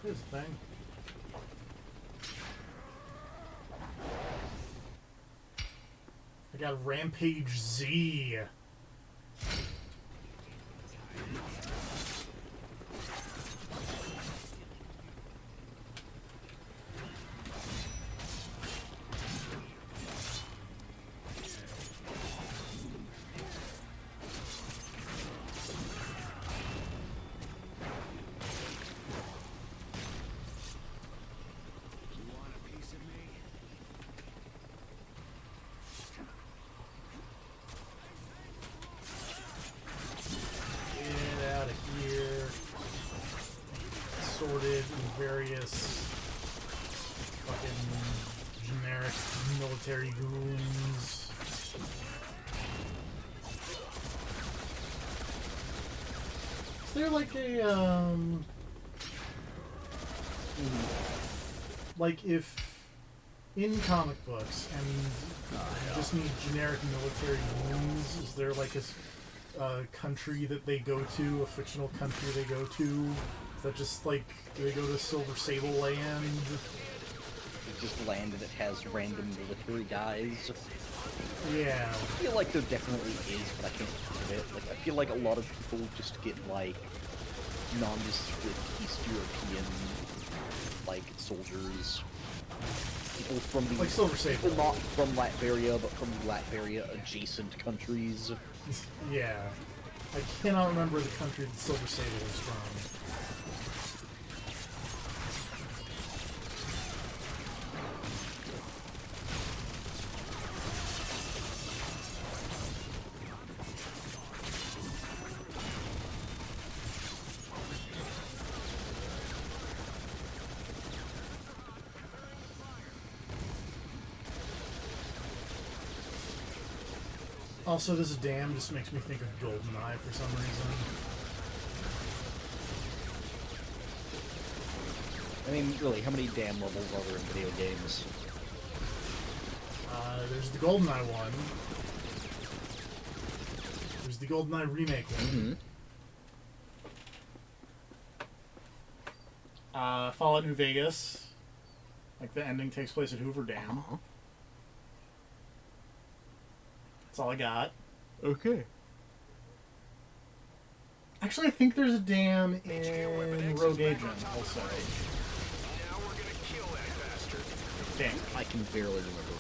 S1: Here's the thing. I got Rampage Z. Sorted in various fucking generic military goons. Is there like a like if in comic books and you just need generic military goons, is there like a country that they go to, a fictional country they go to? Is that just like, do they go to Silver Sable Land?
S4: It's just land that has random military guys.
S1: Yeah.
S4: I feel like there definitely is, but I can't think of it. Like, I feel like a lot of people just get, like, nondescript East European, like, soldiers. People from the...
S1: Like Silver Sable.
S4: People not from Latveria, but from Latveria-adjacent countries.
S1: Yeah. I cannot remember the country that Silver Sable is from. Also, this dam just makes me think of GoldenEye for some reason.
S4: I mean, really, how many dam levels are there in video games?
S1: There's the GoldenEye one. There's the GoldenEye remake one. Fallout New Vegas. Like, the ending takes place at Hoover Dam. That's all I got.
S4: Okay.
S1: Actually, I think there's a dam in Rogue Agent also.
S3: Now we're gonna kill that bastard.
S1: Dang.
S4: I can barely remember.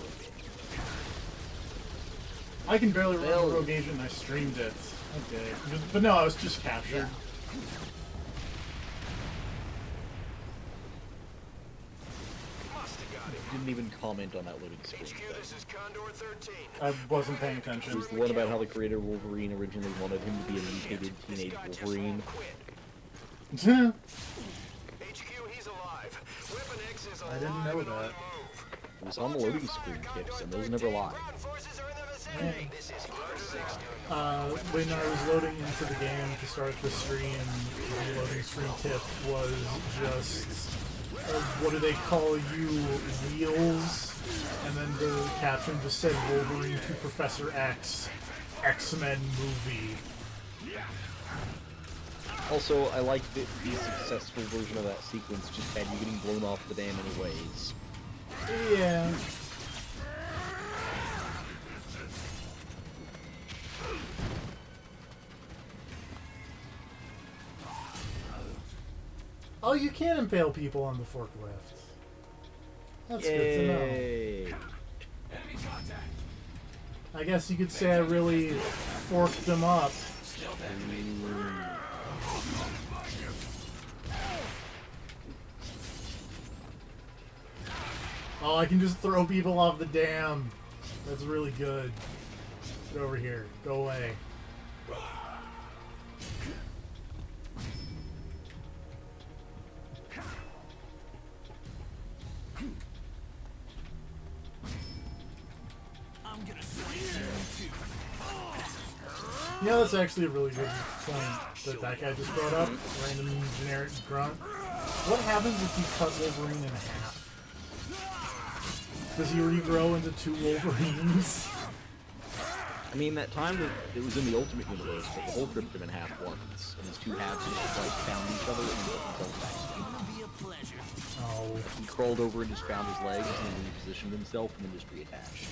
S1: I can barely remember Rogue Agent and I streamed it. Okay. But no, I was just captured.
S4: Didn't even comment on that loading screen.
S3: HQ, this is Condor 13.
S1: I wasn't paying
S4: It
S1: attention.
S4: was the one about how the creator of Wolverine originally wanted him to be a mutated teenage Wolverine.
S3: HQ, he's alive. Weapon X is alive.
S1: I didn't know that.
S4: It was on the loading screen tips, and those never lie.
S1: When I was loading into the game to start the stream, the loading screen tip was just, what do they call you, wheels? And then the caption just said Wolverine to Professor X, X-Men movie.
S4: Also, I like that the successful version of that sequence just had you getting blown off the dam anyways.
S1: Yeah. Oh, you can impale people on the forklift. That's good to know.
S4: Yay.
S1: I guess you could say I really forked them up. Oh, I can just throw people off the dam. That's really good. Get over here. Go away.
S7: I'm gonna slice you too.
S1: You know, that's actually a really good point that guy just brought up. Random generic grunt. What happens if you cut Wolverine in half? Does he regrow into 2 Wolverines?
S4: I mean, that time that it was in the Ultimate Universe, but the Hulk ripped him in half once, and his two halves just like found each other and put themselves back together.
S7: It'll be a pleasure.
S1: Oh.
S4: He crawled over and just found his legs and then repositioned himself and then just reattached.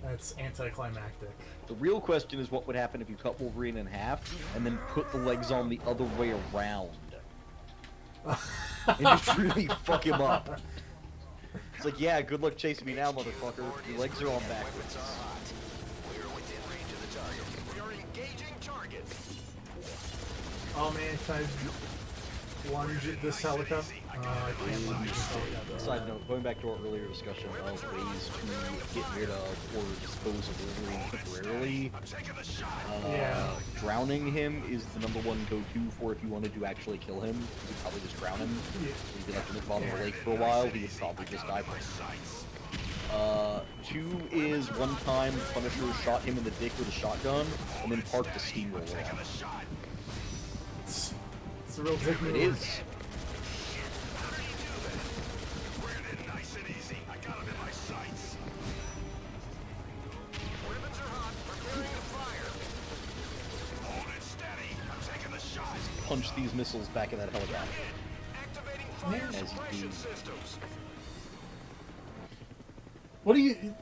S1: That's anticlimactic.
S4: The real question is what would happen if you cut Wolverine in half and then put the legs on the other way around. And just really fuck him up. It's like, yeah, good luck chasing me now, motherfucker. Your legs are on backwards.
S3: We're within range of the target. We are engaging target.
S1: Oh man, can I lunge at this helicopter? I can't lunge at this helicopter.
S4: Side note, going back to our earlier discussion of ways to get rid of or dispose of Wolverine temporarily,
S1: Yeah.
S4: drowning him is the #1 go-to for if you wanted to actually kill him. You'd probably just drown him. He'd be left in the bottom of the lake for a while, he would probably just die from it. 2 is one time Punisher shot him in the dick with a shotgun and then parked a steamroller on him.
S1: It's a real dick move.
S4: It is.
S3: Nice and easy. I got him in my sights. Weapons are hot. Preparing to fire. Hold it steady. I'm taking the shot.
S4: Punch these missiles back in that helicopter.
S3: Activating fire
S4: As you
S3: suppression
S4: do.
S3: systems.
S1: What do you...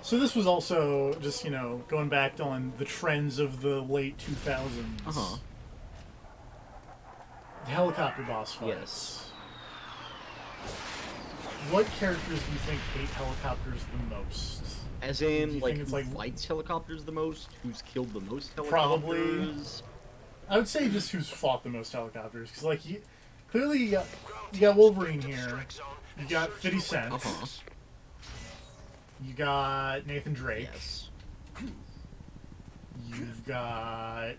S1: So this was also just, you know, going back on the trends of the late 2000s.
S4: Uh-huh.
S1: The helicopter boss fights.
S4: Yes.
S1: What characters do you think hate helicopters the most?
S4: As
S1: Do
S4: in,
S1: you
S4: like,
S1: think it's
S4: who
S1: like-
S4: fights helicopters the most? Who's killed the most helicopters?
S1: Probably. I would say just who's fought the most helicopters, because like clearly you got Wolverine here, you got 50 Cent,
S4: Uh-huh.
S1: you got Nathan Drake,
S4: Yes.
S1: you've got,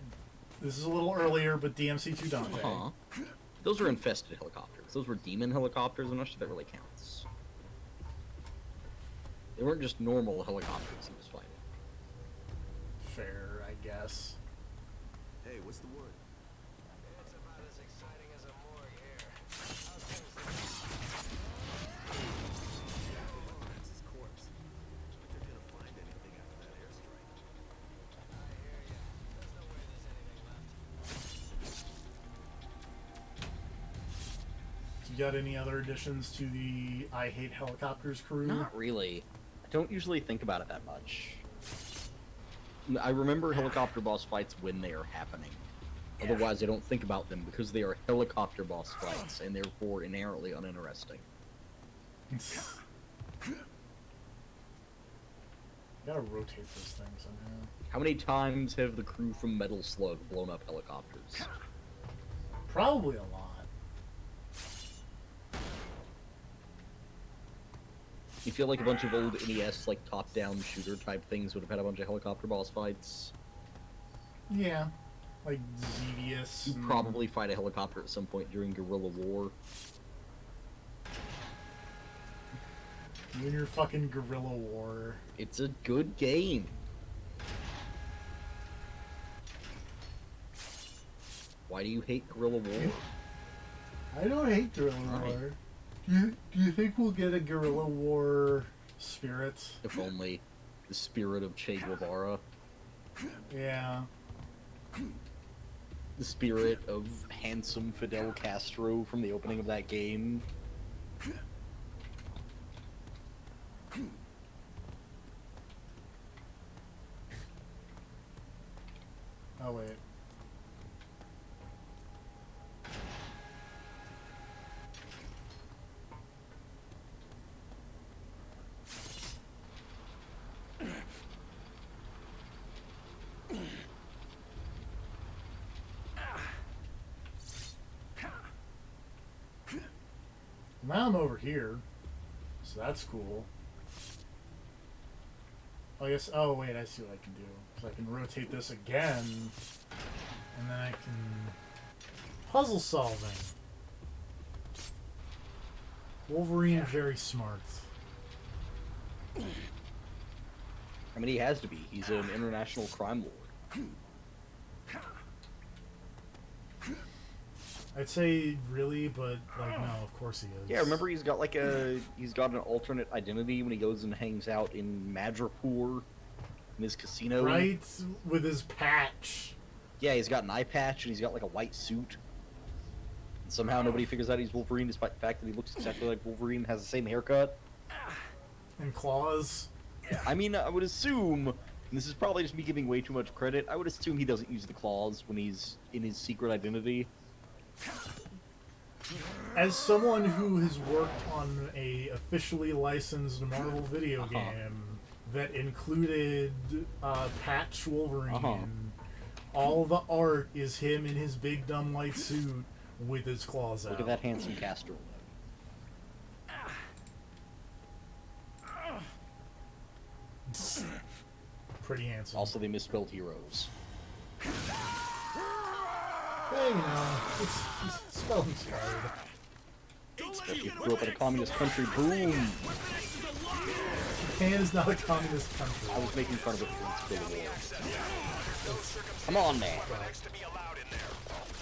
S1: this is a little earlier, but DMC2 Dante.
S4: Uh-huh. Those were infested helicopters. Those were demon helicopters. I'm not sure that really counts. They weren't just normal helicopters he was fighting.
S1: Fair, I guess.
S6: Hey, what's the word?
S3: It's about as exciting as a morgue here.
S6: That's his corpse. They're gonna find anything after that airstrike.
S3: I hear ya. There's no way there's anything left.
S1: You got any other additions to the I Hate Helicopters crew?
S4: Not really. I don't usually think about it that much. I remember helicopter boss fights when they are happening. Otherwise, I don't think about them because they are helicopter boss fights and therefore inherently uninteresting.
S1: Gotta rotate this thing somehow.
S4: How many times have the crew from Metal Slug blown up helicopters?
S1: Probably a lot.
S4: You feel like a bunch of old NES, like, top-down shooter type things would have had a bunch of helicopter boss fights?
S1: Yeah. Like Xevious.
S4: You
S1: and-
S4: probably fight a helicopter at some point during Guerrilla War.
S1: You and your fucking guerrilla war.
S4: It's a good game. Why do you hate Guerrilla War?
S1: I don't hate guerrilla
S4: Alright.
S1: war. Do you think we'll get a guerrilla war spirit?
S4: If only the spirit of Che Guevara.
S1: Yeah.
S4: The spirit of handsome Fidel Castro from the opening of that game.
S1: Oh wait. Now I'm over here, so that's cool. I guess. Oh wait, I see what I can do. So I can rotate this again, and then I can puzzle solving. Wolverine very smart.
S4: I mean, he has to be. He's an international crime lord.
S1: I'd say really, but like no, of course he is.
S4: Yeah, remember he's got like he's got an alternate identity when he goes and hangs out in Madripoor in his casino.
S1: Right, with his patch.
S4: Yeah, he's got an eye patch and he's got like a white suit. And somehow nobody figures out he's Wolverine, despite the fact that he looks exactly like Wolverine and has the same haircut.
S1: And claws.
S4: I mean, I would assume, and this is probably just me giving way too much credit, I would assume he doesn't use the claws when he's in his secret identity.
S1: As someone who has worked on a officially licensed Marvel video game that included Patch Wolverine, all the art is him in his big dumb white suit with his claws out.
S4: Look at that handsome Castor.
S1: Pretty handsome.
S4: Also, they misspelled heroes.
S1: Hey, you know, it's spelling's hard.
S4: If you grew up in a communist country, boom!
S1: Japan is not a communist country.
S4: I was making fun of it for the war. Come on, man.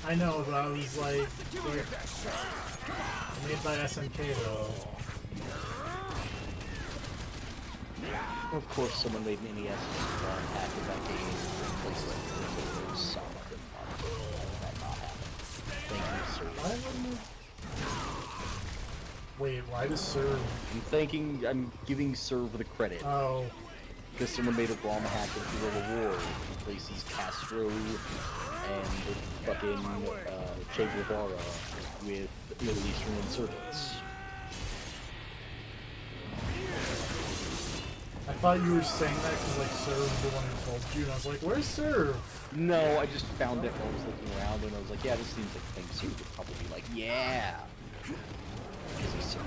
S1: I know, but I was like made by SNK though.
S4: Of course, someone made an NES and hacked that game and replaced it with Windows Solid. That not happen. Thank you, sir.
S1: Why wouldn't it... Wait, why does Serve?
S4: I'm giving Serve the credit.
S1: Oh.
S4: Because someone made a ROM hack of Hero War and replaces Castro and fucking Che Guevara with Middle Eastern insurgents.
S1: I thought you were saying that because like Serve was the one who told you, and I was like, where's Serve?
S4: No, I just found it while I was looking around and I was like, yeah, this seems like a thing Serve would probably be like, yeah. Because he's Serve.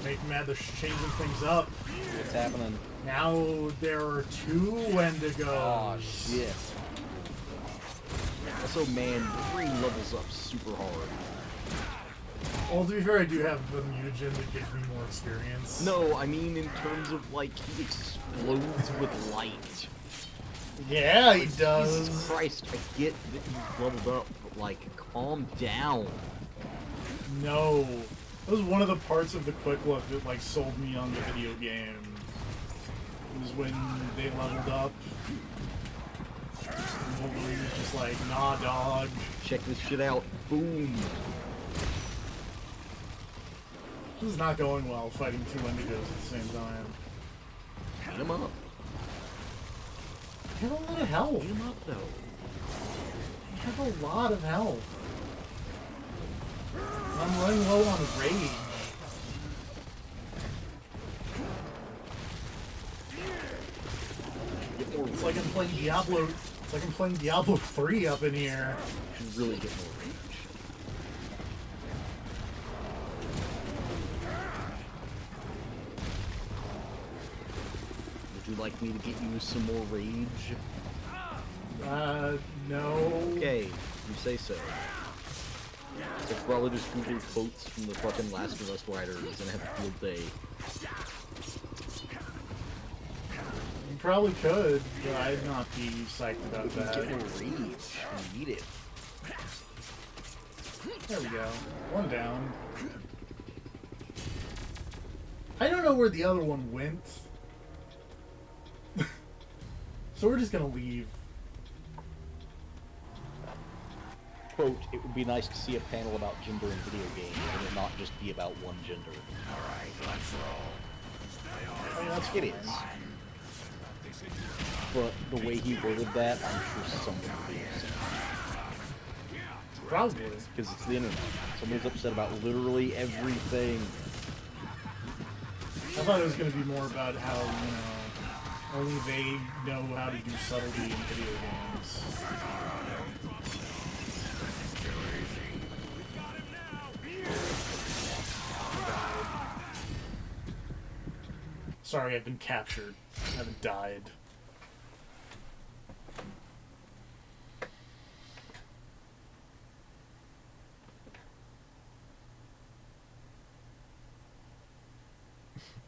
S1: Make me mad they're changing things up.
S4: What's happening?
S1: Now there are 2 Wendigos.
S4: Oh, shit. Also, man, Wolverine levels up super hard.
S1: Well, to be fair, I do have the mutagen that gives me more experience.
S4: No, I mean in terms of, like, he explodes with light.
S1: Yeah, he does.
S4: Jesus Christ, I get that he's leveled up, but, like, calm down.
S1: No. That was one of the parts of the quick look that, like, sold me on the video game. It was when they leveled up. And Wolverine was just like, nah, dog.
S4: Check this shit out. Boom.
S1: This is not going well, fighting 2 Wendigos at the same time.
S4: Beat him up.
S1: I have a lot of health.
S4: Beat him up, though.
S1: I have a lot of health. I'm running low on rage. It's like I'm playing Diablo. It's like I'm playing Diablo 3 up in here.
S4: You really get more rage. Would you like me to get you some more rage?
S1: No.
S4: Okay, you say so. So probably just Google quotes from the fucking Last of Us writers and have a field day.
S1: You probably could, but I'd not be psyched about
S4: Get
S1: that.
S4: more rage. You need it.
S1: There we go. 1 down. I don't know where the other one went. So we're just gonna leave.
S4: Quote, it would be nice to see a panel about gender in video games and it not just be about one gender. Alright, let's roll. I mean, that's it is. But the way he worded that, I'm sure someone would be upset.
S1: Probably.
S4: Because it's the internet. Somebody's upset about literally everything.
S1: I thought it was gonna be more about how, you know, Only they know how to do subtlety in video games. Sorry, I've been captured. I haven't died.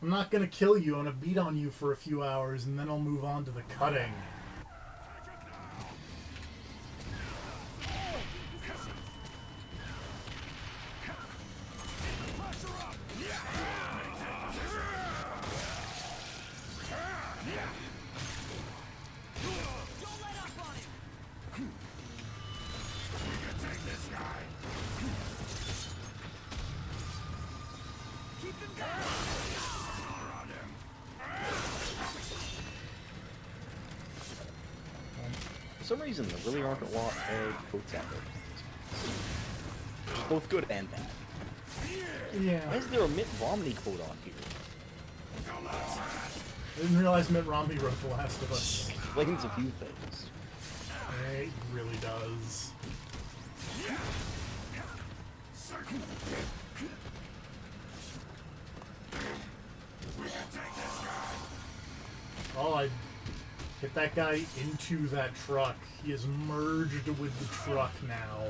S1: I'm not gonna kill you, I'm gonna beat on you for a few hours, and then I'll move on to the cutting.
S4: For some reason, there really aren't a lot of quotes out there. Both good and bad.
S1: Yeah.
S4: Why is there a Mitt Romney quote on here?
S1: I didn't realize Mitt Romney wrote The Last of Us.
S4: Explains a few things.
S1: It really does. Oh, I hit that guy into that truck. He is merged with the truck now.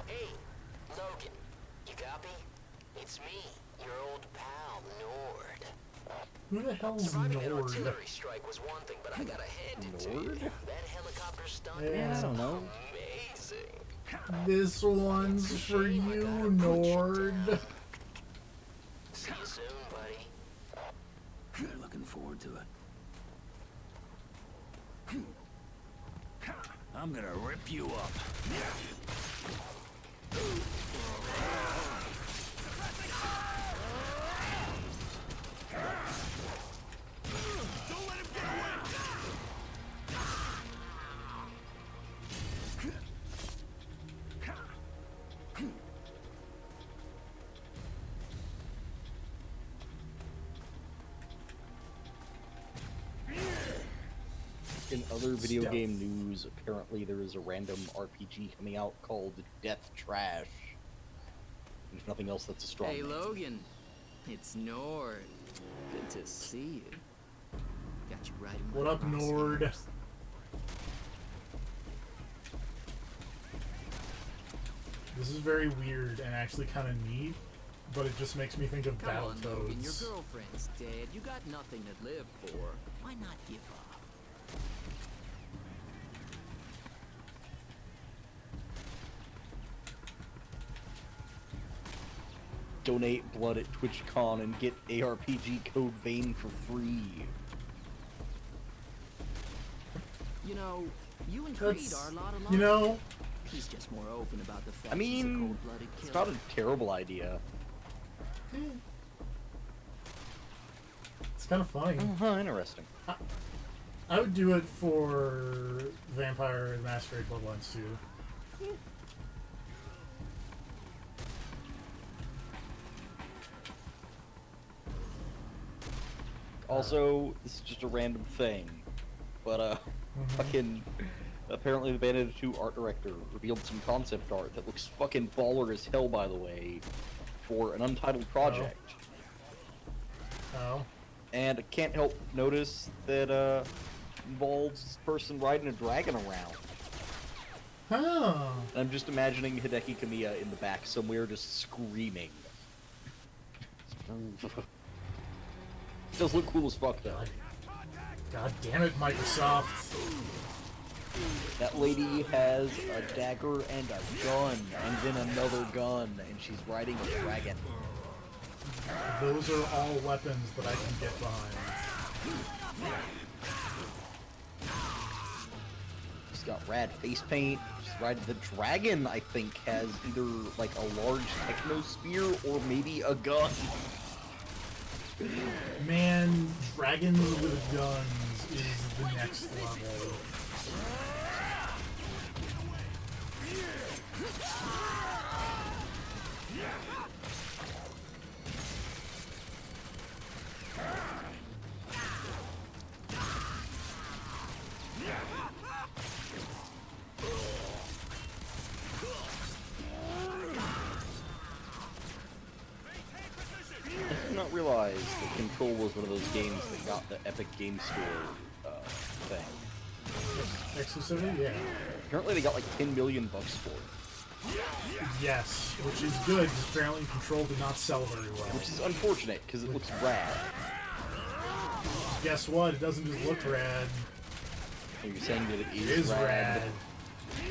S3: Hey, Logan, you copy? It's me, your old pal, Nord.
S1: Who the hell's
S3: Surviving an
S1: Nord?
S3: artillery strike was one thing, but I gotta hand it to you.
S4: Nord?
S3: That helicopter stunt
S1: Yeah,
S3: was
S4: I don't know.
S3: amazing.
S1: This one's for you, Nord.
S3: See you soon, buddy.
S2: Looking forward to it. I'm gonna rip you up.
S5: Don't let him get away!
S4: In other video
S1: Stealth.
S4: game news, apparently there is a random RPG coming out called Death Trash. And if nothing else, that's a strong
S7: Hey,
S4: name.
S7: Logan. It's Nord. Good to see you. Got you right in my
S1: What up, Nord?
S7: crosshairs.
S1: This is very weird and actually kind of neat, but it just makes me think of
S7: Come on, Logan. Your
S1: Battletoads.
S7: girlfriend's dead. You got nothing to live for. Why not give up?
S4: Donate blood at TwitchCon and get ARPG code Vein for free.
S7: You know, you and Creed
S1: That's,
S7: are a lot alike.
S1: you know,
S7: He's just more open about the fact
S4: I
S7: he's a
S4: mean,
S7: cold-blooded
S4: it's
S7: killer.
S4: not a terrible idea.
S1: it's kind of funny.
S4: Huh, interesting.
S1: I would do it for Vampire the Masquerade Bloodlines too.
S4: Also, this is just a random thing, but fucking, apparently the Bayonetta 2 art director revealed some concept art that looks fucking baller as hell, by the way, for an untitled project.
S1: Oh.
S4: And I can't help notice that, involves this person riding a dragon around.
S1: Huh.
S4: And I'm just imagining Hideki Kamiya in the back somewhere just screaming. Does look cool as fuck, though.
S1: God damn it, Microsoft.
S4: That lady has a dagger and a gun, and then another gun, and she's riding a dragon.
S1: Those are all weapons that I can get behind.
S4: She's got rad face paint. She's riding the dragon, I think, has either like a large techno spear or maybe a gun.
S1: Man, dragons with guns is the next level.
S4: I did not realize that Control was one of those games that got the Epic Game Store thing.
S1: Exclusivity? Yeah.
S4: Apparently they got like 10 million bucks for it.
S1: Yes, which is good, because apparently Control did not sell very well.
S4: Which is unfortunate, because it looks rad.
S1: Guess what? It doesn't just look rad.
S4: You're saying that it
S1: It
S4: is
S1: is
S4: rad.
S1: rad.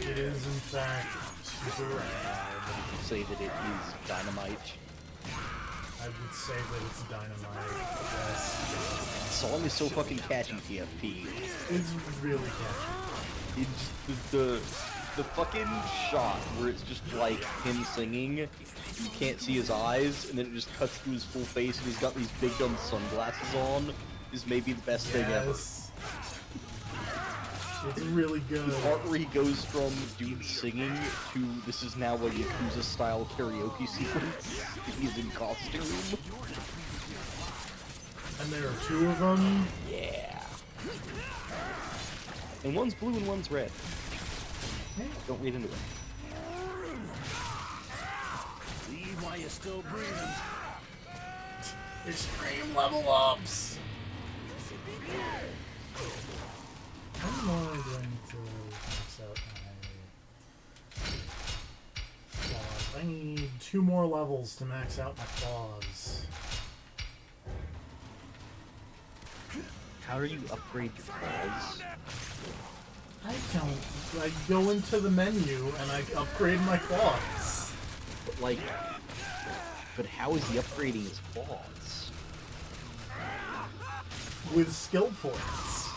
S1: It is, in fact, super rad.
S4: Say that it is dynamite.
S1: I would say that it's dynamite. Yes.
S4: The song is so fucking catchy, TFP.
S1: It's really catchy.
S4: It's the fucking shot where it's just like him singing, you can't see his eyes, and then it just cuts through his full face, and he's got these big dumb sunglasses on, is maybe the best thing ever.
S1: It's really good.
S4: The part where he goes from dude singing to this is now a Yakuza-style karaoke sequence. He's in costume.
S1: And there are two of them.
S4: Yeah. And one's blue and one's red. Don't read into it.
S5: See why you're still breathing.
S1: Extreme level ups! How more do I need to max out my claws? I need 2 more levels to max out my claws.
S4: How do you upgrade your claws?
S1: I don't. I go into the menu and I upgrade my claws.
S4: But like, but how is he upgrading his claws?
S1: With skill points.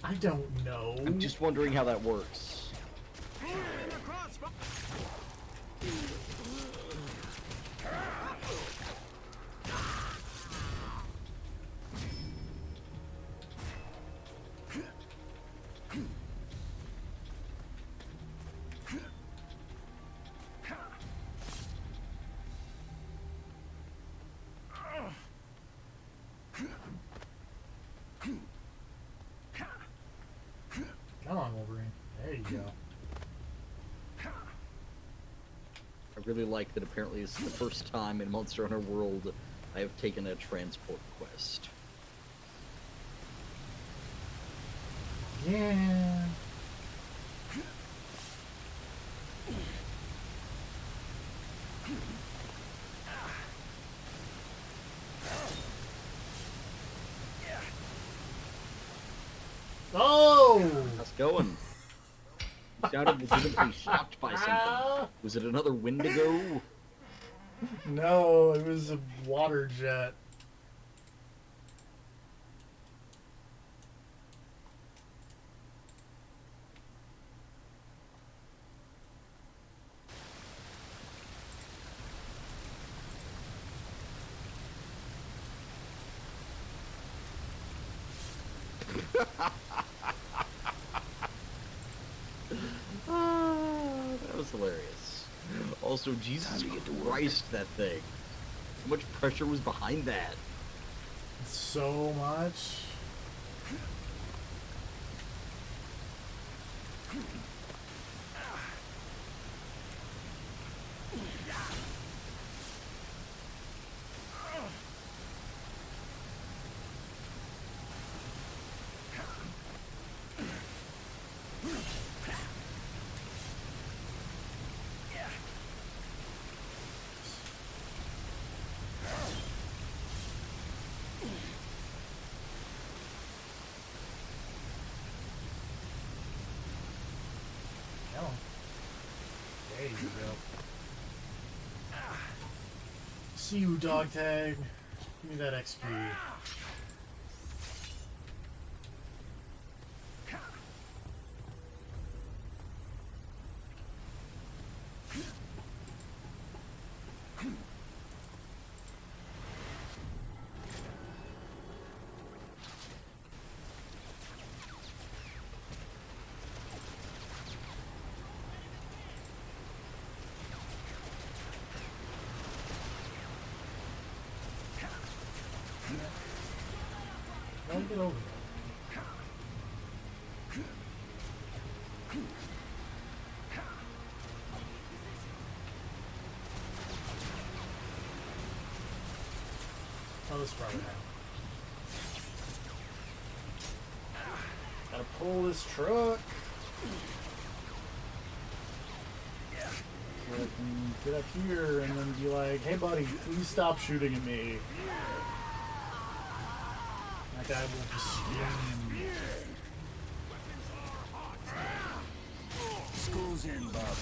S1: I don't know.
S4: I'm just wondering how that works.
S1: Come on, Wolverine. There you go.
S4: I really like that apparently this is the first time in Monster Hunter World I have taken a transport quest.
S1: Yeah. Oh!
S4: How's it going? You sounded legitimately shocked by something. Was it another Wendigo?
S1: No, it was a water jet.
S4: That was hilarious. Also, Jesus Christ, that thing. How much pressure was behind that?
S1: So much. Come on. There you go. See you, dog tag. Give me that XP. can't get over there. Oh, this is probably now. Gotta pull this truck. So I can get up here and then be like, hey buddy, please stop shooting at me. That guy will just scream.
S5: School's in, Bob.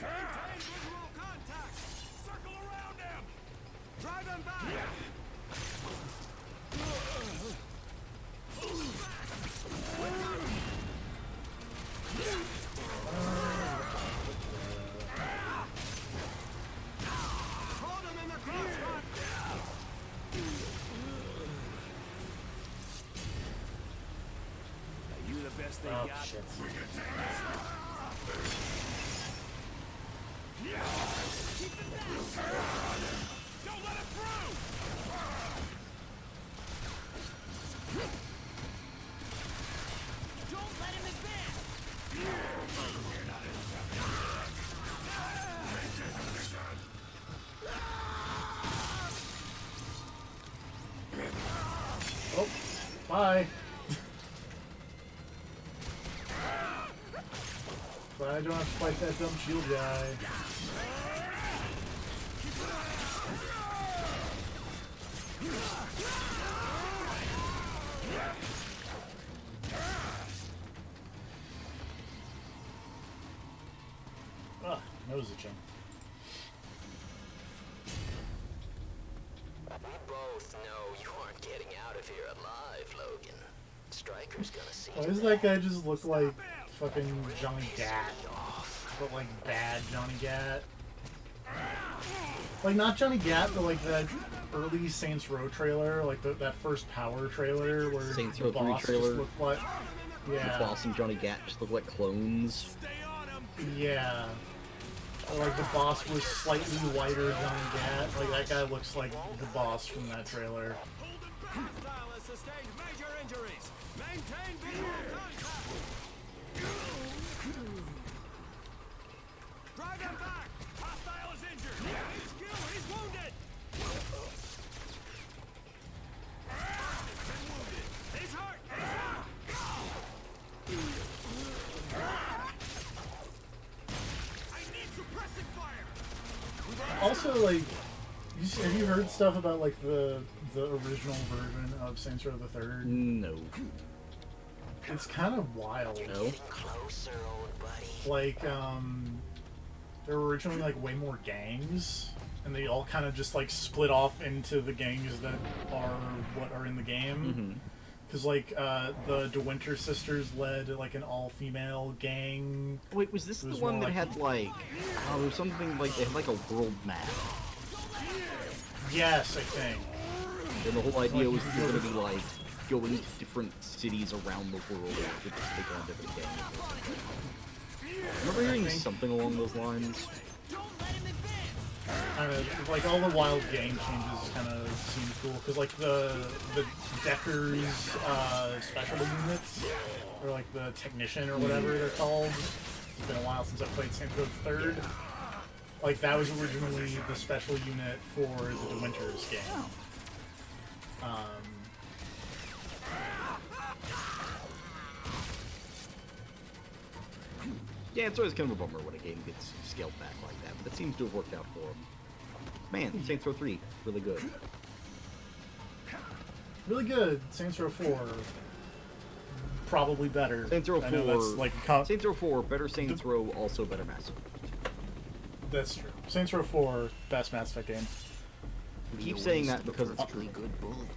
S6: Visual contact! Circle around him! Drive him back! Hold him in the crossfire!
S5: Are you the best they
S1: Oh,
S5: got?
S1: shit.
S6: Don't let it through! Don't let him advance!
S1: Oh, bye. But I don't have to fight that dumb shield guy. Ah, nose itching.
S3: We both know you aren't getting out of here alive, Logan. Stryker's gonna see.
S1: Why does that guy just look like fucking Johnny Gat? But like bad Johnny Gat. Like not Johnny Gat, but like that early Saints Row trailer, like that first Power trailer where
S4: Saints
S1: the
S4: Row 3
S1: boss
S4: trailer.
S1: just looked like, yeah,
S4: Boss and Johnny Gat just look like clones.
S6: Stay on him!
S1: yeah. Or like the boss was slightly whiter Johnny Gat. Like that guy looks like the boss from that trailer.
S6: Hold him back! Hostile has sustained major injuries! Maintain visual contact! Drive him back! Hostile is injured! HQ, he's wounded! Been wounded! He's hurt! He's hurt! I need suppressing fire!
S1: Also, like, have you heard stuff about like the original version of Saints Row the Third?
S4: No.
S1: It's kind of wild.
S4: No?
S3: Closer, old buddy.
S1: Like, there were originally like way more gangs, and they all kind of just like split off into the gangs that are what are in the game. Because like the DeWinter sisters led like an all-female gang.
S4: Wait, was this
S1: It
S4: the
S1: was
S4: one
S1: more
S4: that
S1: like-
S4: had like... Oh, there was something like... They had like a world map.
S1: Yes, I think.
S4: And the whole idea
S1: Like,
S4: was
S1: you
S4: you're
S1: go
S4: gonna be like going to different cities around the world to just take on different gangs. I remember hearing something along those lines.
S1: Kind of like all the wild gang changes kind of seem cool because like the Deckers special units or like the technician or whatever they're called. It's been a while since I played Saints Row Third. Like that was originally the special unit for the DeWinters game.
S4: Yeah, it's always kind of a bummer when a game gets scaled back like that, but it seems to have worked out for them. Man, Saints Row 3, really good.
S1: Really good. Saints Row 4, probably better.
S4: Saints Row
S1: I know
S4: 4,
S1: that's like
S4: Saints Row 4, better Saints Row, also better Mass Effect.
S1: that's true. Saints Row 4, best Mass Effect game.
S4: I keep saying that because it's
S7: Perfectly good bullet.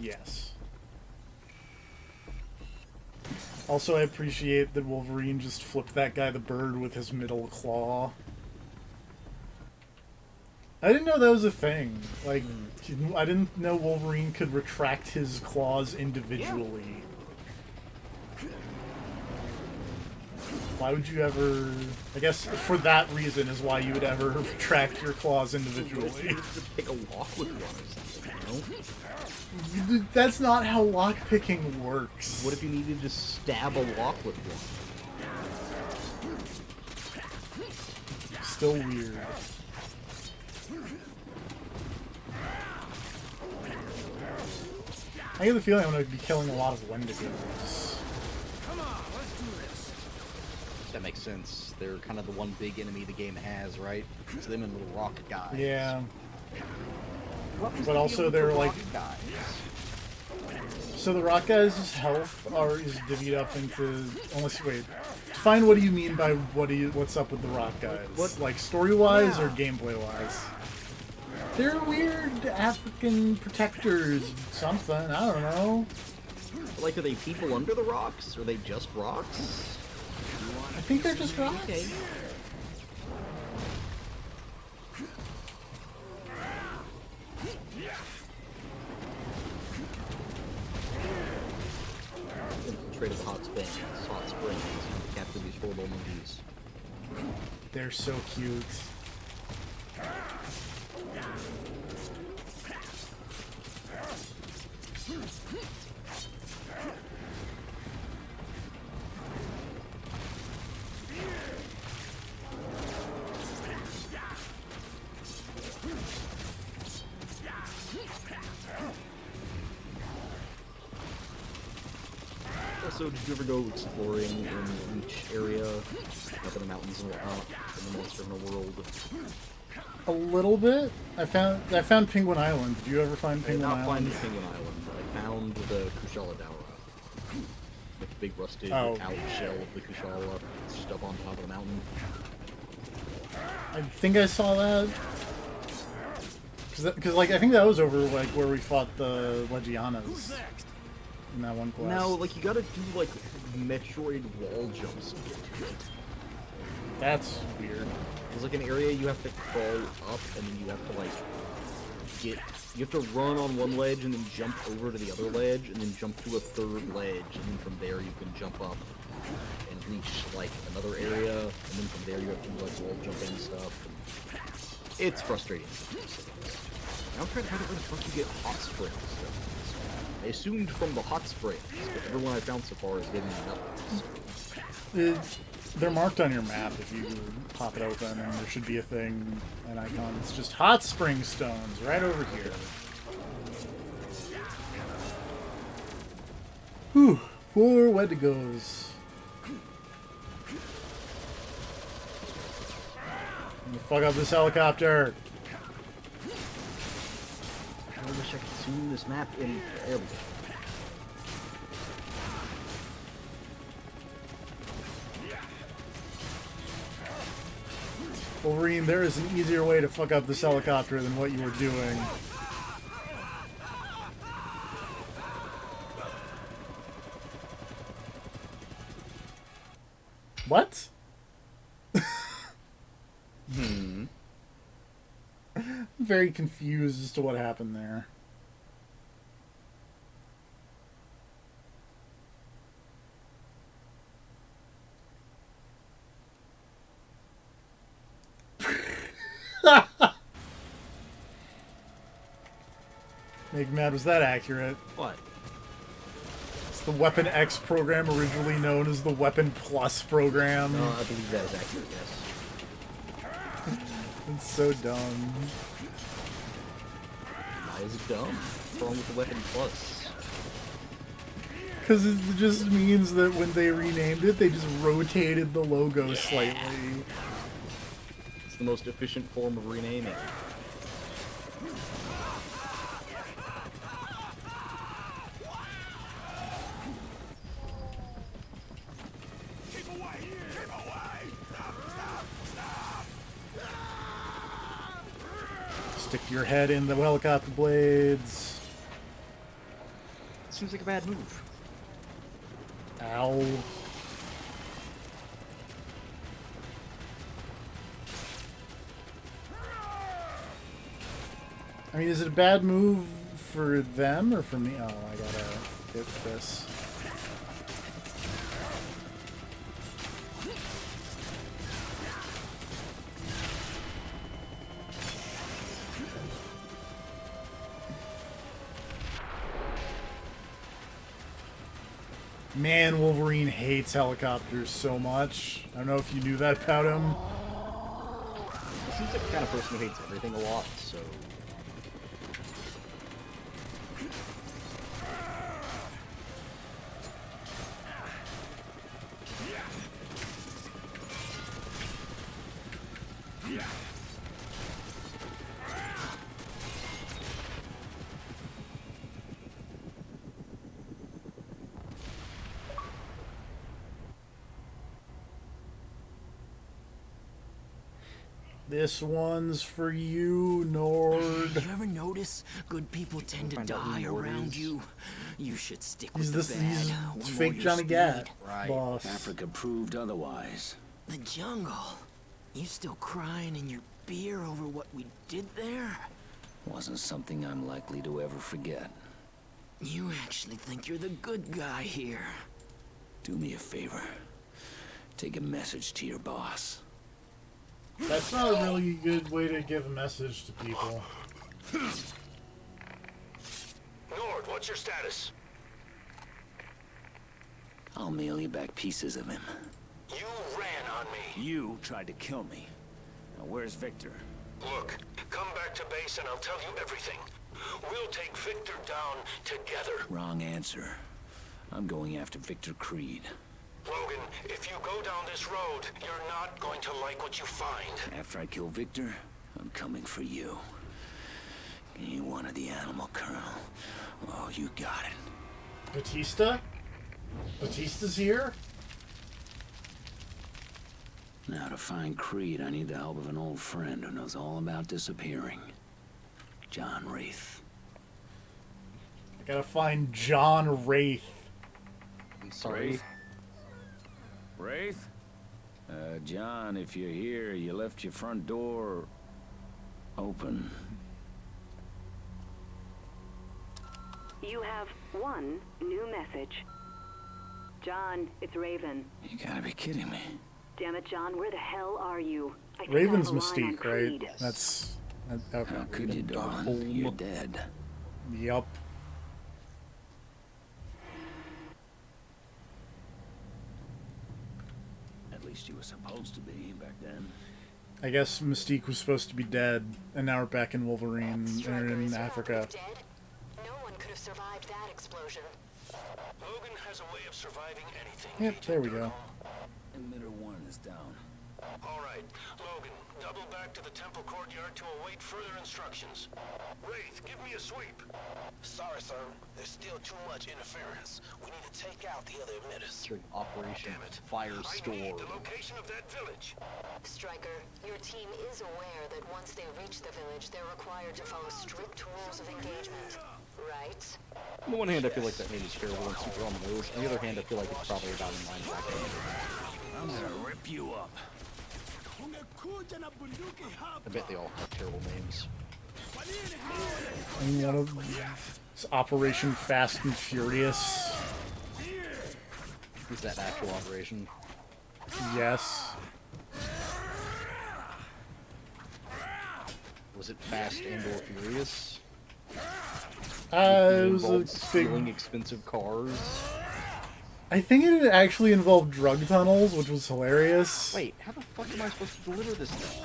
S1: Yes. Also, I appreciate that Wolverine just flipped that guy the bird with his middle claw. I didn't know that was a thing. Like, I didn't know Wolverine could retract his claws individually. Why would you ever... I guess for that reason is why you would ever retract your claws individually.
S4: Just pick a lock with one or something, you know?
S1: That's not how lockpicking works.
S4: What if you needed to stab a lock with one?
S1: Still weird. I get the feeling I'm going to be killing a lot of Wendigos.
S6: Come on, let's do this.
S4: That makes sense. They're kind of the one big enemy the game has, right? It's them and little rock guys.
S1: Yeah.
S4: What was
S1: But
S4: the
S1: also
S4: deal with
S1: they're
S4: the
S1: like...
S4: rock guys?
S1: So the rock guys' health is divvied up into... Unless, wait. Define what do you mean by what's up with the rock guys?
S4: What?
S1: Like story-wise or
S4: Yeah.
S1: gameplay-wise? They're weird African protectors, something, I don't know.
S4: Like, are they people under the rocks? Or are they just rocks?
S1: I think they're just rocks.
S4: Okay. Infiltrated hot springs, capture these horrible monkeys.
S1: They're so cute.
S4: Also, did you ever go exploring in each area, up in the mountains and whatnot, in the Monster Hunter world?
S1: A little bit. I found Penguin Island. Did you ever find
S4: I did
S1: Penguin
S4: not
S1: Island?
S4: find Penguin Island. I found the Kushala Daura. Like the big rusted
S1: Oh.
S4: out shell of the Kushala. It's just up on top of the mountain.
S1: I think I saw that. Because like I think that was over like where we fought the Legianas in that one quest.
S4: No, like you gotta do like Metroid wall jumps.
S1: That's weird.
S4: There's like an area you have to crawl up and then you have to like you have to run on one ledge and then jump over to the other ledge and then jump to a third ledge and then from there you can jump up and reach like another area and then from there you have to do like wall jumping and stuff. It's frustrating. I'm trying to find out where the fuck you get hot springs. I assumed from the hot springs, but everyone I found so far is giving me nothing.
S1: They're marked on your map if you pop it open, and there should be a thing, an icon. It's just hot spring stones right over here. Whew, 4 Wendigos. I'm gonna fuck up this helicopter.
S4: I wish I could zoom this map in. There we go.
S1: Wolverine, there is an easier way to fuck up this helicopter than what you were doing. What? I'm very confused as to what happened there. Make mad, was that accurate?
S4: What?
S1: It's the Weapon X program, originally known as the Weapon Plus program.
S4: No, I believe that is accurate, yes.
S1: It's so dumb.
S4: Why is it dumb? What's wrong with the Weapon Plus?
S1: Because it just means that when they renamed it, they just rotated the logo slightly.
S4: It's the most efficient form of renaming.
S6: Keep away! Keep away! Stop! Stop! Stop!
S1: Stick your head in the helicopter blades.
S4: Seems like a bad move.
S1: Ow. I mean, is it a bad move for them or for me? Oh, I gotta hit this. Man, Wolverine hates helicopters so much. I don't know if you knew that about him.
S4: He seems like the kind of person who hates everything a lot, so...
S1: This one's for you, Nord.
S7: You ever notice good people tend to
S4: Find out who
S7: die
S4: Nord
S7: around
S4: is.
S7: you? You should stick
S1: He's
S7: with
S1: this
S7: the bad.
S1: he's
S7: One more
S1: fake
S7: your
S1: Johnny
S7: speed.
S1: Gat
S4: Right.
S1: boss.
S2: Africa proved otherwise.
S7: The jungle. You still crying in your beer over what we did there?
S2: Wasn't something I'm likely to ever forget.
S7: You actually think you're the good guy here.
S2: Do me a favor. Take a message to your boss.
S1: That's not a really good way to give a message to people.
S3: Nord, what's your status?
S2: I'll mail you back pieces of him.
S3: You ran on me.
S5: You tried to kill me. Now where's Victor?
S3: Look, come back to base and I'll tell you everything. We'll take Victor down together.
S2: Wrong answer. I'm going after Victor Creed.
S3: Logan, if you go down this road, you're not going to like what you find.
S2: After I kill Victor, I'm coming for you. You wanted the animal, Colonel. Oh, you got it.
S1: Batista? Batista's here?
S2: Now, to find Creed, I need the help of an old friend who knows all about disappearing. John Wraith.
S1: I gotta find John Wraith.
S4: I'm sorry.
S5: Wraith?
S2: John, if you're here, you left your front door open.
S8: You have one new message. John, it's Raven.
S2: You gotta be kidding me.
S8: Damn it, John, where the hell are you? I think
S1: Raven's
S8: I have a line on
S1: Mystique, right?
S8: Creed.
S1: That's okay.
S2: How could you, Dawn?
S4: home.
S2: You're dead.
S1: Yup.
S2: At least you were supposed to be back then.
S1: I guess Mystique was supposed to be dead, and now we're back in Wolverine and
S9: Striker,
S1: in
S9: is your
S1: Africa.
S9: outbreak dead? No one could have survived that explosion.
S3: Logan has a way of surviving anything.
S1: Yep,
S3: Agent
S1: there we go.
S2: Emitter 1 is down.
S3: All right, Logan, double back to the temple courtyard to await further instructions. Wraith, give me a sweep. Sorry, sir. There's still too much interference. We need to take out the other emitters.
S4: During Operation
S3: Damn it. I
S4: Firestorm.
S3: need the location of that village.
S9: Striker, your team is aware that once they reach the village, they're required to follow strict rules of engagement. Right?
S4: On the one hand, I feel like that name is terrible and super on the nose. On the other hand, I feel like it's probably about in line with that.
S5: I'm gonna rip you up.
S4: I bet they all have terrible names.
S1: I mean, one of it's Operation Fast and Furious.
S4: Is that actual operation?
S1: Yes.
S4: Was it Fast and or Furious?
S1: It was
S4: Involved
S1: a
S4: stealing
S1: big.
S4: expensive cars.
S1: I think it actually involved drug tunnels, which was hilarious.
S4: Wait, how the fuck am I supposed to deliver this thing?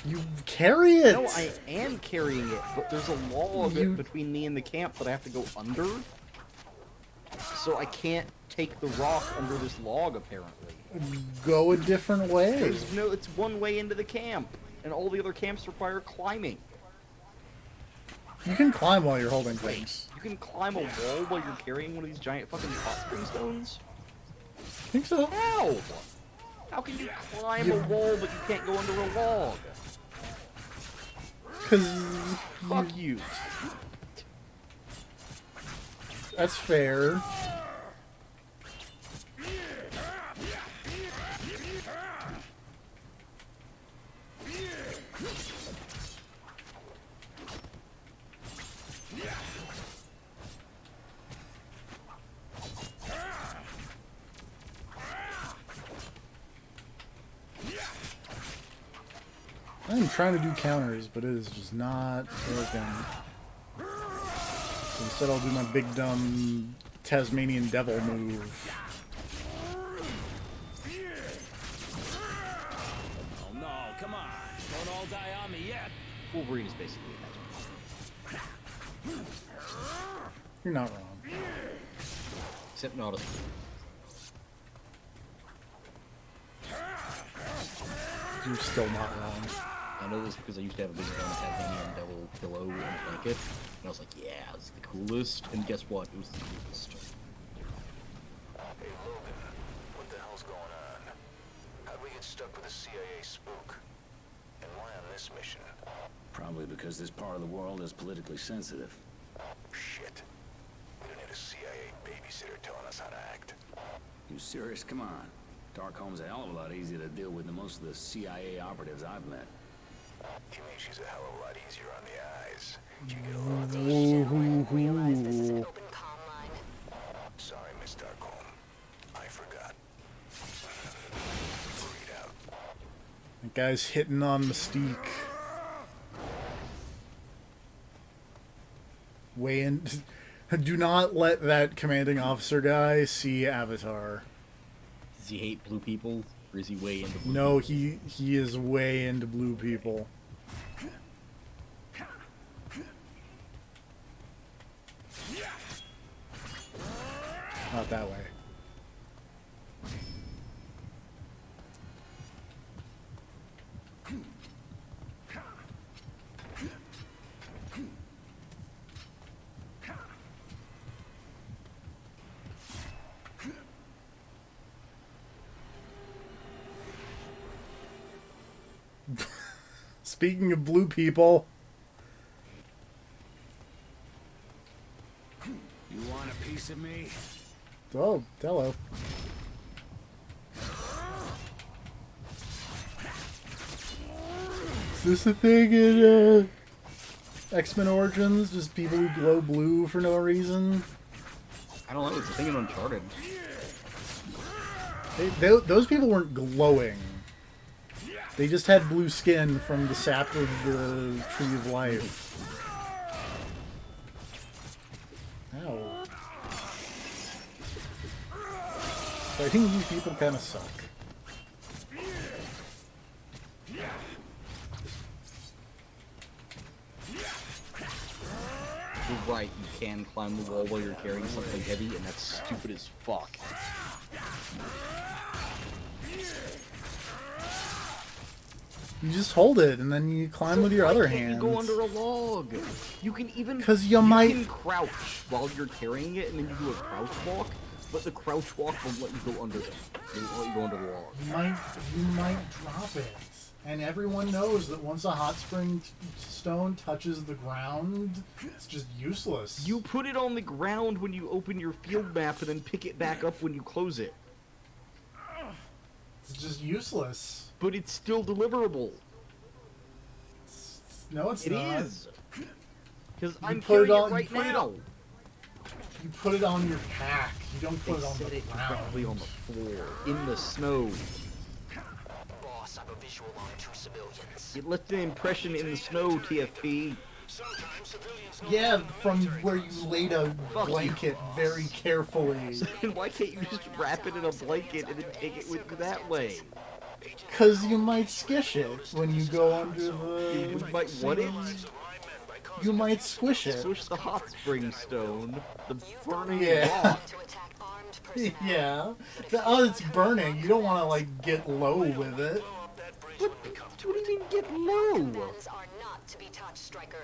S1: You carry it.
S4: No, I am carrying it, but there's a wall of
S1: You-
S4: it between me and the camp that I have to go under. So I can't take the rock under this log, apparently.
S1: Go a different way.
S4: There's no, it's one way into the camp, and all the other camps require climbing.
S1: You can climb while you're holding
S4: Wait,
S1: things.
S4: you can climb a wall while you're carrying one of these giant fucking hot spring stones?
S1: I think so.
S4: How? How can you climb a wall but you can't go under a log?
S1: Because
S4: Fuck you.
S1: that's fair. I'm trying to do counters, but it is just not working. So instead, I'll do my big dumb Tasmanian devil move.
S5: Oh no, come on. Don't all die on me yet.
S4: Wolverine is basically that.
S1: You're not wrong.
S4: Except not a...
S1: You're still not wrong.
S4: I know this because I used to have a big Tasmanian devil pillow and blanket, and I was like, yeah, it's the coolest. And guess what? It was the coolest.
S3: Hey, Logan, what the hell's going on? How'd we get stuck with a CIA spook? And why on this mission?
S5: Probably because this part of the world is politically sensitive.
S3: Shit. We don't need a CIA babysitter telling us how to act.
S5: You serious? Come on. Darkholme's a hell of a lot easier to deal with than most of the CIA operatives I've met.
S3: You mean she's a hell of a lot easier on the eyes? Did you get a lot of those?
S9: Realize this is an open comm line.
S3: Sorry, Miss Darkholme. I forgot. Read out.
S1: That guy's hitting on Mystique. Way in. Do not let that commanding officer guy see Avatar.
S4: Does he hate blue people, or is he way into blue
S1: No,
S4: people?
S1: he is way into blue people. Not that way. Speaking of blue people,
S5: You want a piece of me?
S1: oh, hello. Is this a thing in X-Men Origins? Just people who glow blue for no reason?
S4: I don't know, it's a thing in Uncharted.
S1: Those people weren't glowing. They just had blue skin from the sap of the Tree of Life. Ow. I think these people kind of suck.
S4: You're right, you can climb the wall while you're carrying something heavy, and that's stupid as fuck.
S1: You just hold it, and then you climb with your other hand.
S4: You go under a log. You can even...
S1: 'Cause you might-
S4: can crouch while you're carrying it, and then you do a crouch walk, but the crouch walk won't let you go under it. It won't let you go under the log.
S1: You might drop it. And everyone knows that once a hot spring stone touches the ground, it's just useless.
S4: You put it on the ground when you open your field map, and then pick it back up when you close it.
S1: It's just useless.
S4: But it's still deliverable.
S1: No, it's
S4: It
S1: not.
S4: is. Because I'm
S1: put it
S4: carrying
S1: on-
S4: it
S1: you
S4: right
S1: put it
S4: now.
S1: You put it on your pack. You don't put
S4: They
S1: it on
S4: set
S1: the
S4: it
S1: ground.
S4: directly on the floor, in the snow.
S3: Boss, I've a visual on 2 civilians.
S4: It left an impression in the snow, TFP.
S3: Sometimes civilians know
S1: Yeah, from where you laid a
S4: Fuck you.
S1: blanket very carefully.
S4: Then why can't you just wrap it in a blanket and then take it with you that way?
S1: Because you might skish it when you go under
S4: You
S1: the...
S4: might what it?
S1: You might squish it.
S4: Squish the hot spring stone, the burning
S1: Yeah.
S4: rock.
S9: To attack armed personnel.
S1: Yeah. Oh, it's burning. You don't want to, like, get low with it.
S4: What do you mean get low?
S9: Weapons are not to be touched, Striker.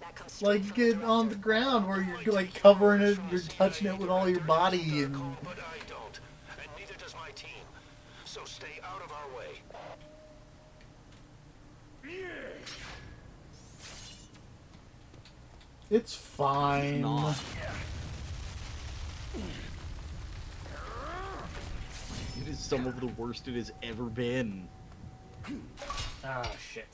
S9: That comes straight
S1: Like,
S9: from
S1: get
S9: the
S1: on the ground where you're, like, covering it, you're touching it with all your body, and...
S3: But I don't, and neither does my team. So stay out of our way.
S1: It's fine.
S4: Not. It is some of the worst it has ever been.
S1: Ah, shit.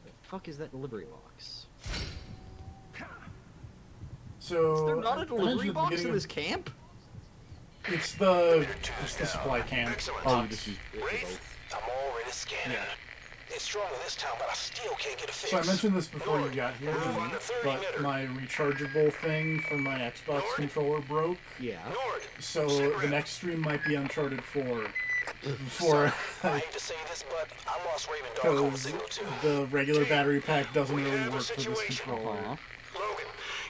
S4: The fuck is that delivery box?
S1: So...
S4: Is there not
S1: I
S4: a delivery
S1: mentioned at the
S4: box in
S1: beginning
S4: this camp?
S1: It's the supply camp.
S3: Excellent.
S4: Oh, you just use it for
S3: Wraith,
S4: both.
S3: I'm already scanning. It's strong in this town, but I still can't get a fix.
S1: So I mentioned this before you got here,
S3: Move on to 30
S1: but
S3: meter.
S1: my rechargeable thing for my Xbox controller broke.
S4: Yeah.
S3: Nord,
S1: So
S3: sit
S1: the
S3: rep.
S1: next stream might be Uncharted 4.
S3: Sorry, I hate to say this, but I lost Raven Darkhold
S1: Because
S3: signal too.
S1: the regular battery pack doesn't
S3: We
S1: really
S3: have a
S1: work for this
S3: situation.
S1: controller.
S3: Logan,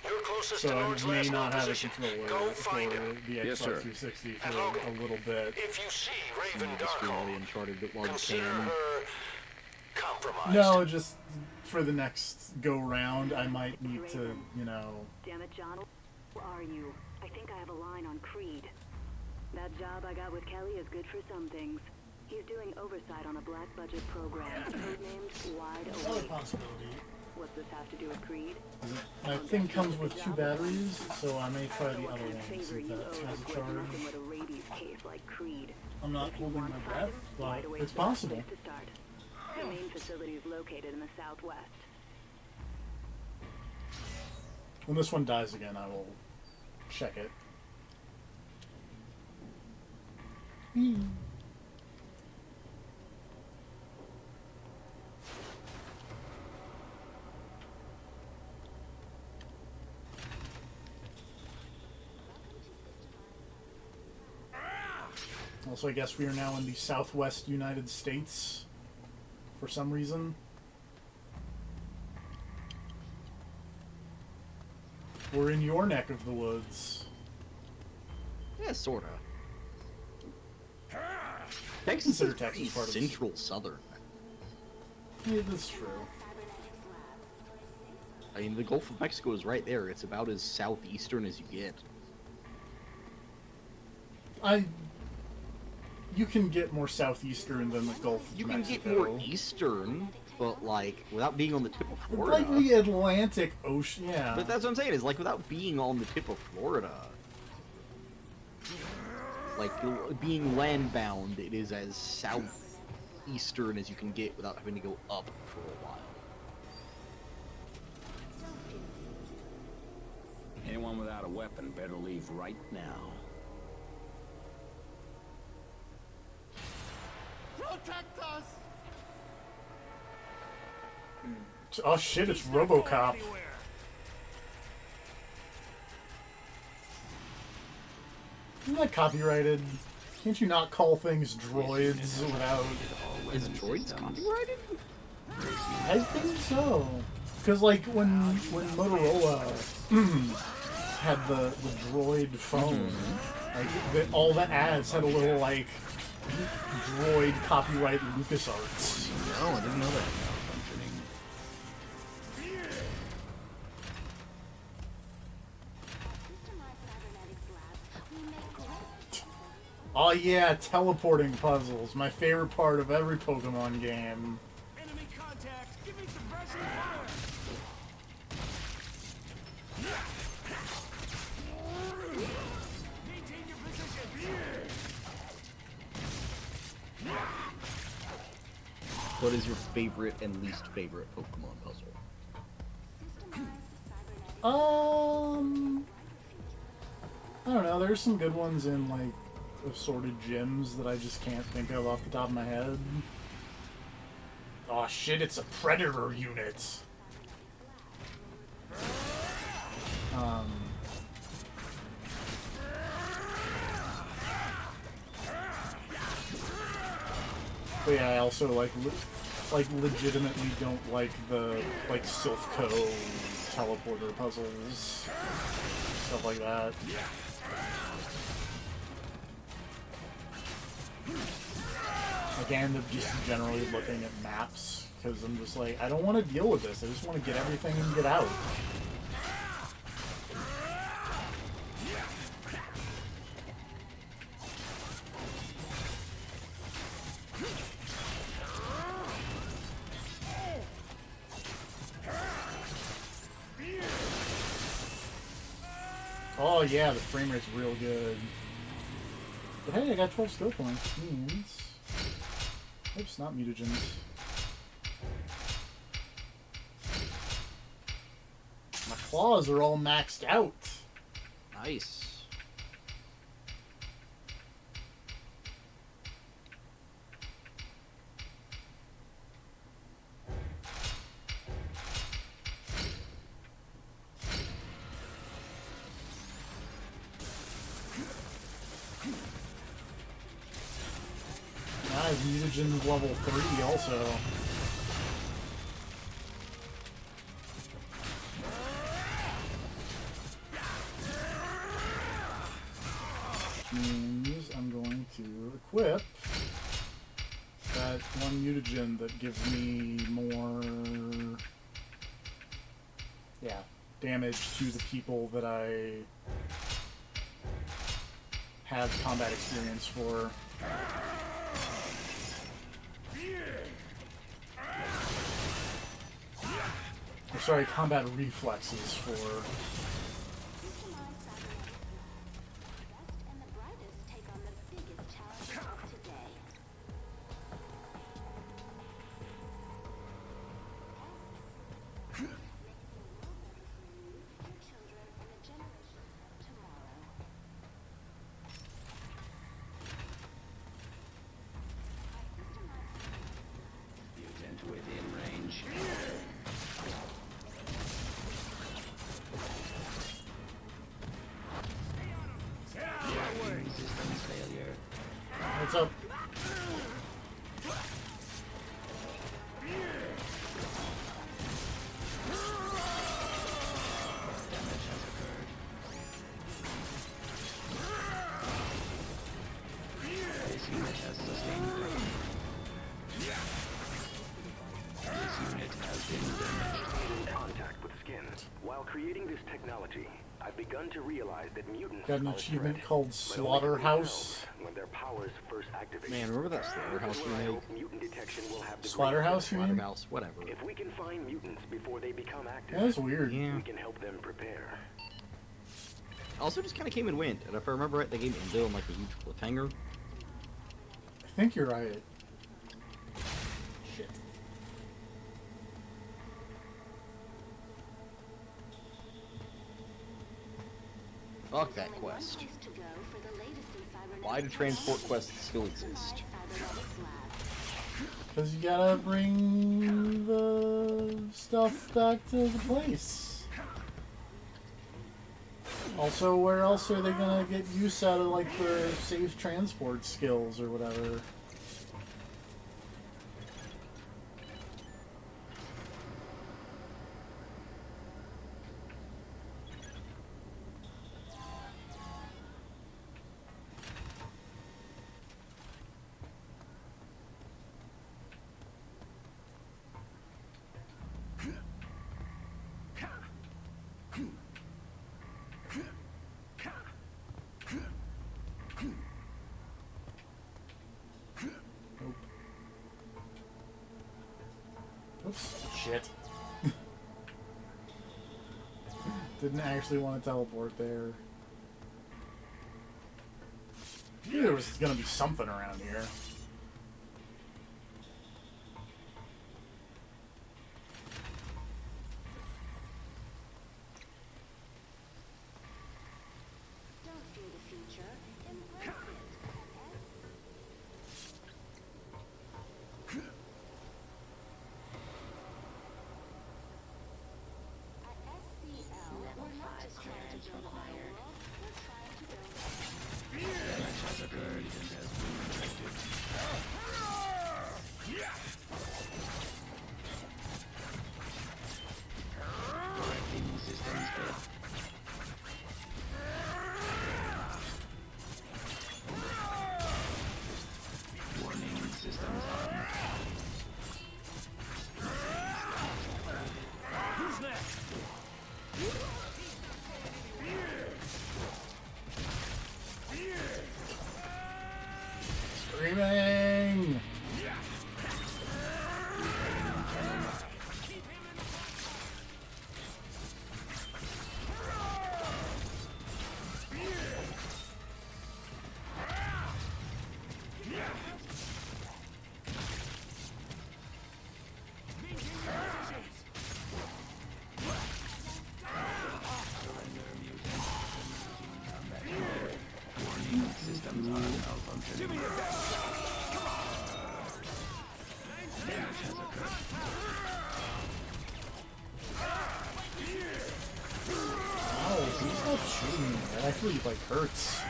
S3: you're closest to
S1: So
S3: Nord's
S1: I may
S3: last known
S1: not have a
S3: position.
S1: controller
S3: Go
S1: for
S3: find him.
S1: the
S5: Yes,
S1: Xbox
S5: sir.
S1: 360 for
S3: And Logan,
S1: a little bit.
S3: If you see Raven
S4: Destroy
S3: Darkhold,
S4: Uncharted, but while you
S3: consider
S4: can.
S3: her compromised.
S1: No, just for the next go round, I might need to, you know.
S8: Damn it, John. Who are you? I think I have a line on Creed. That job I got with Kelly is good for some things. He's doing oversight on a black budget program, codenamed Wide
S1: Another
S8: Awake.
S1: possibility.
S8: What's this have to do with Creed?
S1: My thing comes with 2 batteries, so I may try the
S8: What
S1: other
S8: kind of
S1: one, see
S8: favor
S1: if
S8: you
S1: that
S8: owe
S1: has
S8: to
S1: a
S8: quit
S1: charge.
S8: messing with a rabies case like Creed.
S1: I'm not
S8: If you
S1: holding
S8: want
S1: my
S8: to
S1: breath,
S8: find him,
S1: but
S8: Wide Awake's
S1: it's
S8: the best
S1: possible.
S8: place to start. The main facility is located in the southwest.
S1: When this one dies again, I will check it. Also, I guess we are now in the southwest United States for some reason. We're in your neck of the woods.
S4: Yeah, sorta.
S1: I
S4: Texas
S1: consider
S4: is
S1: Texas
S4: pretty
S1: part of the
S4: central southern.
S1: Yeah, that's true.
S4: I mean, the Gulf of Mexico is right there. It's about as southeastern as you get.
S1: You can get more southeastern than the Gulf of
S4: You can
S1: Mexico.
S4: get more eastern, but like without being on the tip of Florida.
S1: Like the Atlantic Ocean, yeah.
S4: But that's what I'm saying, is like without being on the tip of Florida. Like being land-bound, it is as southeastern as you can get without having to go up for a while.
S5: Anyone without a weapon better leave right now.
S6: Protect us!
S1: Oh shit, it's RoboCop.
S6: Anywhere.
S1: Isn't that copyrighted? Can't you not call things droids without...
S4: Is droids copyrighted?
S1: I think so. Because, like, when Motorola had the droid phone, like, all the ads had a little, like, droid copyright LucasArts.
S2: No, I didn't know that.
S1: Oh yeah, teleporting puzzles. My favorite part of every Pokemon game.
S6: Enemy contact! Give me suppression fire! Maintain your position!
S4: What is your favorite and least favorite Pokemon puzzle?
S1: I don't know. There's some good ones in like assorted gyms that I just can't think of off the top of my head. Oh shit! It's a Predator unit. But yeah, I also like legitimately don't like the like Silphco teleporter puzzles, stuff like that. Like, I end up just generally looking at maps because I'm just like, I don't want to deal with this. I just want to get everything and get out. Oh yeah, the frame rate's real good. But hey, I got 12 skill points. Which means... Oops, not mutagens. My claws are all maxed out.
S4: Nice.
S1: mutagen's level 3 also. Means I'm going to equip that one mutagen that gives me more, yeah, damage to the people that I have combat experience for. Or sorry, combat reflexes for. What's up?
S10: Contact with skin. While creating this technology, I've begun to realize that mutants
S1: Got an
S10: are a
S1: achievement
S10: threat,
S1: called
S10: but only
S1: Slaughterhouse.
S10: when their powers first activate.
S4: Man, remember that Slaughterhouse
S10: This is where I
S4: remake?
S10: hope mutant detection will have the
S1: Slaughterhouse, you mean?
S4: Slaughterhouse, whatever.
S10: greatest- If we can find mutants before they become active,
S1: That's weird.
S4: Yeah.
S10: we can help them prepare.
S4: Also, just kind of came and went, and if I remember right, the game ended on like a huge cliffhanger.
S1: I think you're right.
S4: Shit. Fuck that quest. Why do transport quests still exist?
S1: Because you gotta bring the stuff back to the place. Also, where else are they gonna get use out of like their safe transport skills or whatever? Oops. Shit. Didn't actually want to teleport there. I knew there was gonna be something around here. Screaming! Ow, please stop shooting me. That actually, like, hurts.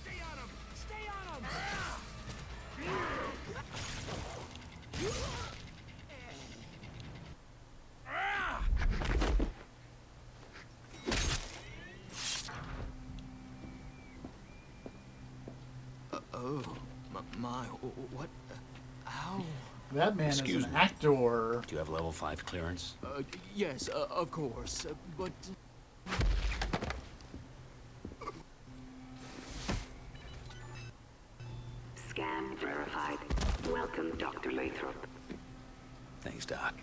S6: Stay on him! Stay on him!
S7: Oh, my, what? Ow.
S1: That man
S2: Excuse
S1: is an
S2: me.
S1: actor.
S2: Do you have level 5 clearance?
S7: Yes, of course, but...
S8: Scan verified. Welcome, Dr. Lathrop.
S2: Thanks, Doc.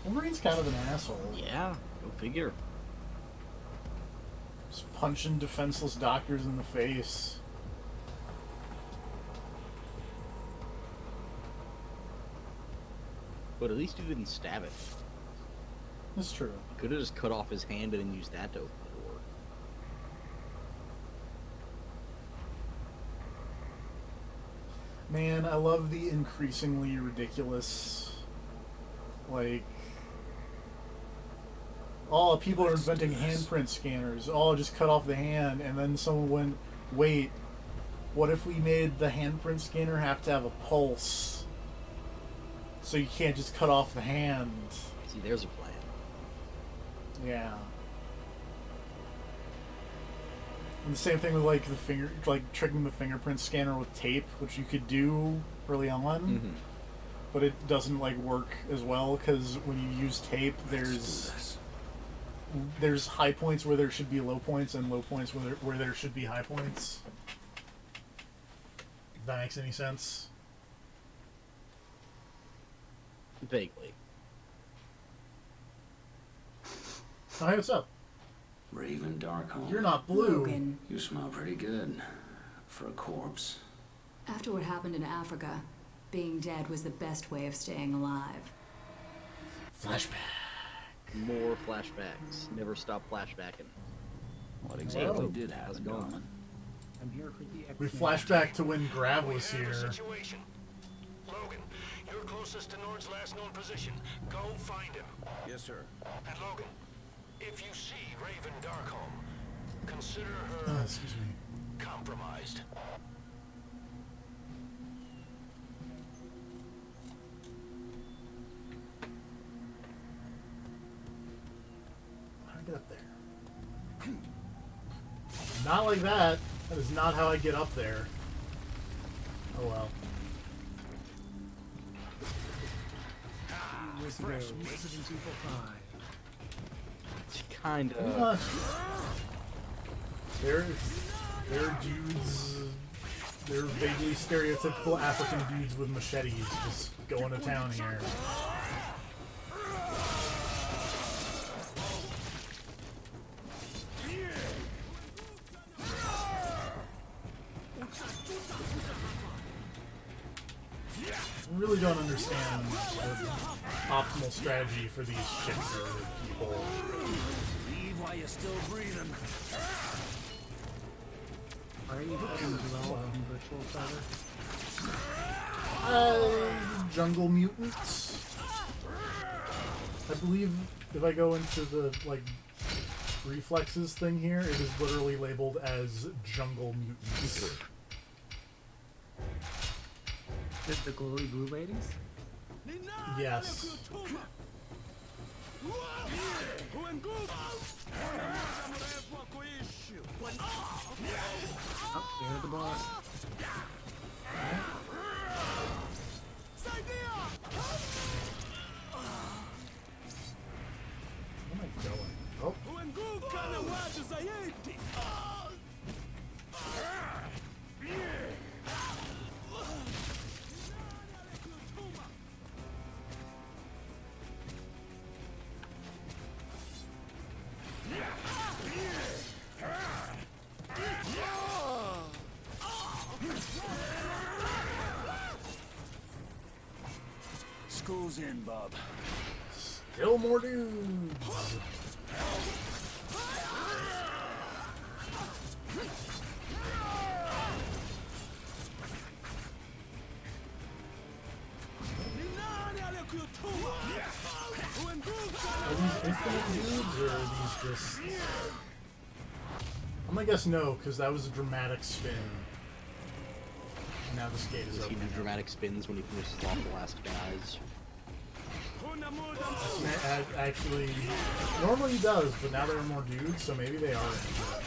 S1: Wolverine's kind of an asshole.
S4: Yeah, go figure.
S1: Just punching defenseless doctors in the face.
S4: But at least you didn't stab it.
S1: That's true.
S4: You could have just cut off his hand and then used that to open the door.
S1: Man, I love the increasingly ridiculous, like, oh, people are inventing handprint scanners. Oh, just cut off the hand, and then someone went, wait, what if we made the handprint scanner have to have a pulse? So you can't just cut off the hand.
S4: See, there's a plan.
S1: Yeah. And the same thing with like the finger, like tricking the fingerprint scanner with tape, which you could do early on,
S4: Mm-hmm.
S1: but it doesn't like work as well because when you use tape, there's high points where there should be low points and low points where there should be high points. If that makes any sense.
S4: Vaguely.
S1: Oh, hey, what's up?
S2: Raven Darkholme.
S1: You're not blue.
S11: Logan,
S2: You smell pretty good. For a corpse.
S11: after what happened in Africa, being dead was the best way of staying alive.
S1: Flashback.
S4: More flashbacks. Never stop flashbacking.
S2: What exactly
S1: Whoa.
S2: did happen,
S4: gone.
S2: Norman?
S12: I'm here for the
S1: We flash back to when Grav was
S3: We have
S1: here.
S3: a situation. Logan, you're closest to Nord's last known position. Go find him.
S5: Yes, sir.
S3: And Logan, if you see Raven Darkholme, consider her
S1: Excuse me.
S3: compromised.
S1: How do I get up there? Not like that. That is not how I get up there. Oh well.
S12: Resident Evil 5.
S4: It's kind
S1: Pretty
S4: of...
S1: much. They're dudes. They're vaguely stereotypical African dudes with machetes just going to town here. I really don't understand the optimal strategy for these shifter people.
S6: Leave while you're still breathing.
S12: Are you playing Dwell on Virtual Server?
S1: Jungle mutants. I believe if I go into the like reflexes thing here, it is literally labeled as jungle mutants.
S12: Is the glowy blue ladies?
S1: Yes.
S12: Oh, they're the boss.
S1: Where am I going? Oh.
S6: School's in, Bob.
S1: Still more dudes. infinite dudes, or are these just... I'm gonna guess no, because that was a dramatic spin. And now this gate is
S4: Does he
S1: open.
S4: do dramatic spins when he finishes off the last guys?
S1: Actually, normally he does, but now there are more dudes, so maybe they are into it.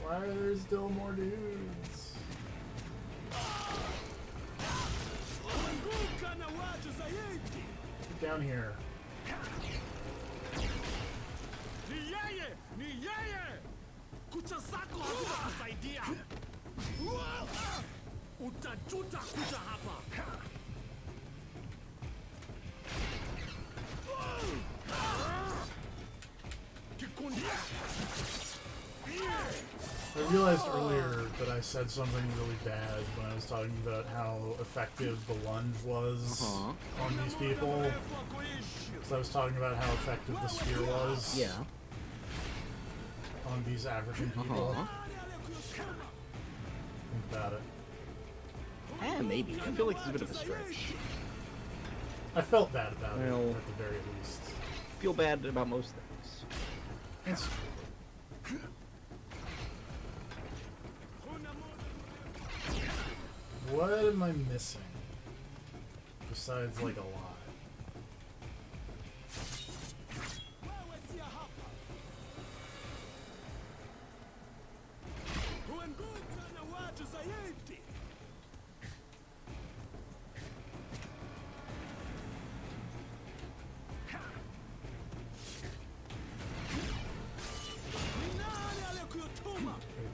S1: Why are there still more dudes? Get down here.
S6: Utajuta kuja hapa.
S1: I realized earlier that I said something really bad when I was talking about how effective the lunge was on these people. Because I was talking about how effective the spear was.
S4: Yeah.
S1: On these African people. Think about it.
S4: Maybe. I feel like it's a bit of a stretch.
S1: I felt bad about it,
S4: Well,
S1: at the very least.
S4: Feel bad about most things.
S1: It's... What am I missing? Besides, like, a lot.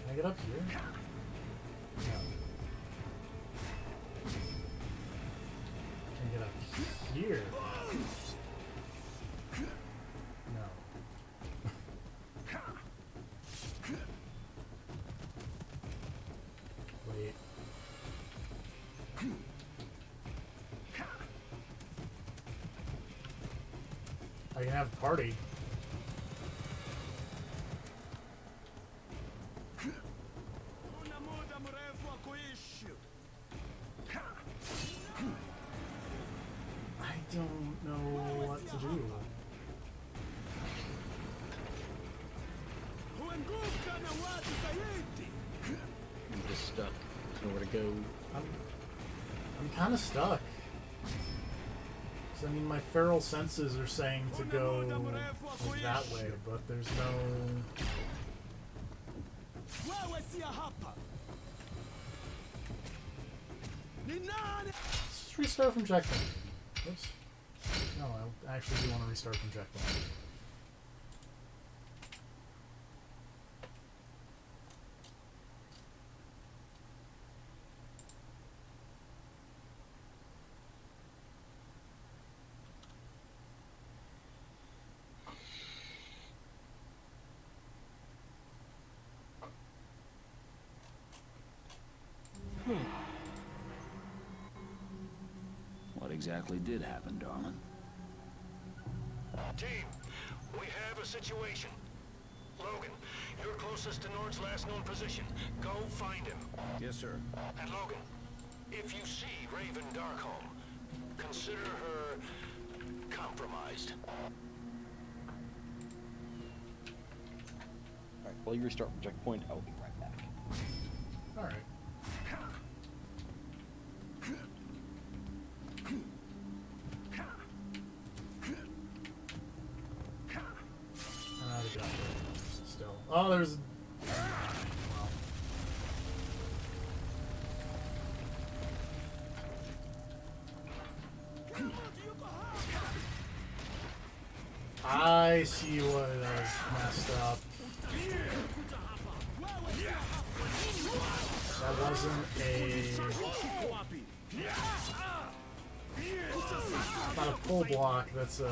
S1: Can I get up here? No. Can I get up here? No. Wait. I can have a party. I don't know what to do.
S4: I'm just stuck. There's nowhere to go.
S1: I'm kind of stuck. 'Cause, I mean, my feral senses are saying to go like, that way, but there's no... Let's just restart from checkpoint. Oops. No, I actually do want to restart from checkpoint.
S2: What exactly did happen, darling?
S3: Team, we have a situation. Logan, you're closest to Nord's last known position. Go find him.
S5: Yes, sir.
S3: And Logan, if you see Raven Darkholme, consider her compromised.
S4: Alright, while you restart from checkpoint, I'll be right back.
S1: Alright. Still. Oh, there's... Wow. I see what I've messed up. That wasn't not a pull block, that's a...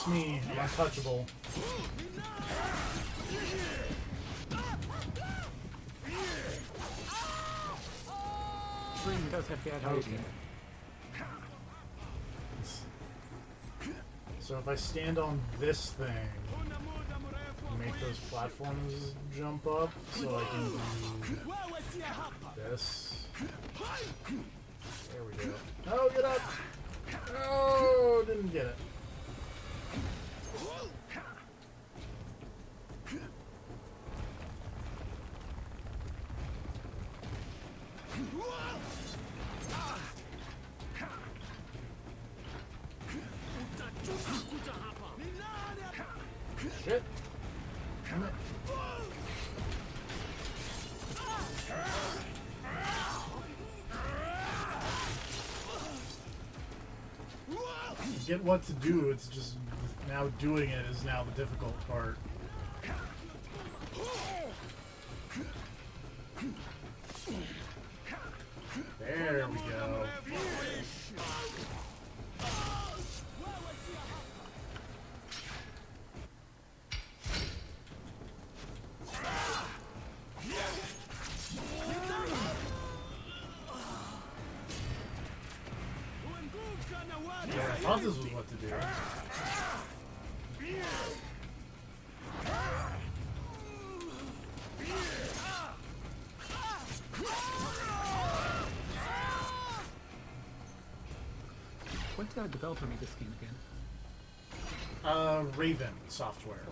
S1: It's me. I'm untouchable.
S12: Wolverine does have bad hygiene.
S1: So if I stand on this thing, make those platforms jump up, so I can do this. There we go. Oh, get up! Oh, didn't get it. Shit. Damn it. Get what to do, it's just now doing it is now the difficult part. There we go. Yeah, I thought this was what to do.
S12: What developer made this game again?
S1: Raven Software.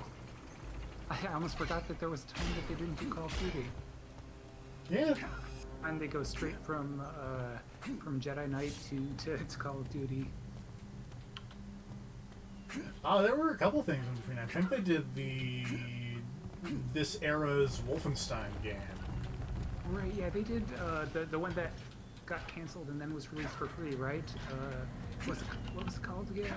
S12: I almost forgot that there was a time that they didn't do Call of Duty.
S1: Yeah.
S12: And they go straight from Jedi Knight to Call of Duty.
S1: There were a couple things in between. I think they did this era's Wolfenstein game.
S12: Right, yeah, they did the one that got canceled and then was released for free, right? What was it called again?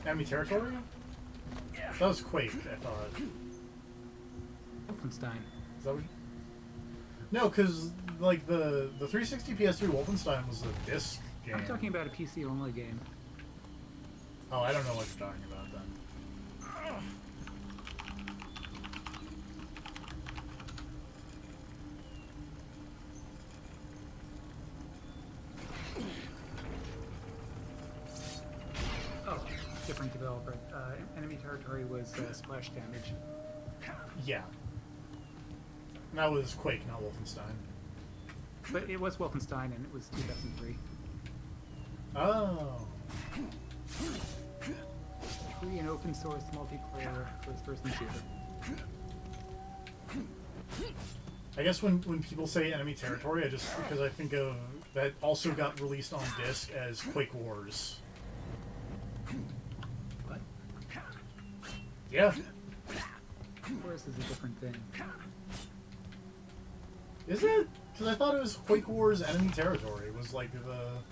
S1: Enemy Territory? That was Quake, I thought.
S12: Wolfenstein.
S1: Is that what No, because like the 360 PS3 Wolfenstein was a disc game.
S12: I'm talking about a PC only game.
S1: Oh, I don't know what you're talking about then.
S12: Oh, different developer. Enemy Territory was Splash Damage.
S1: Yeah. That was Quake, not Wolfenstein.
S12: But it was Wolfenstein, and it was 2003.
S1: Oh.
S12: Free and open source multiplayer first-person shooter.
S1: I guess when people say Enemy Territory, because I think of that also got released on disc as Quake Wars.
S12: What?
S1: Yeah.
S12: Wars is a different thing.
S1: Is it? Because I thought it was Quake Wars Enemy Territory. It was like the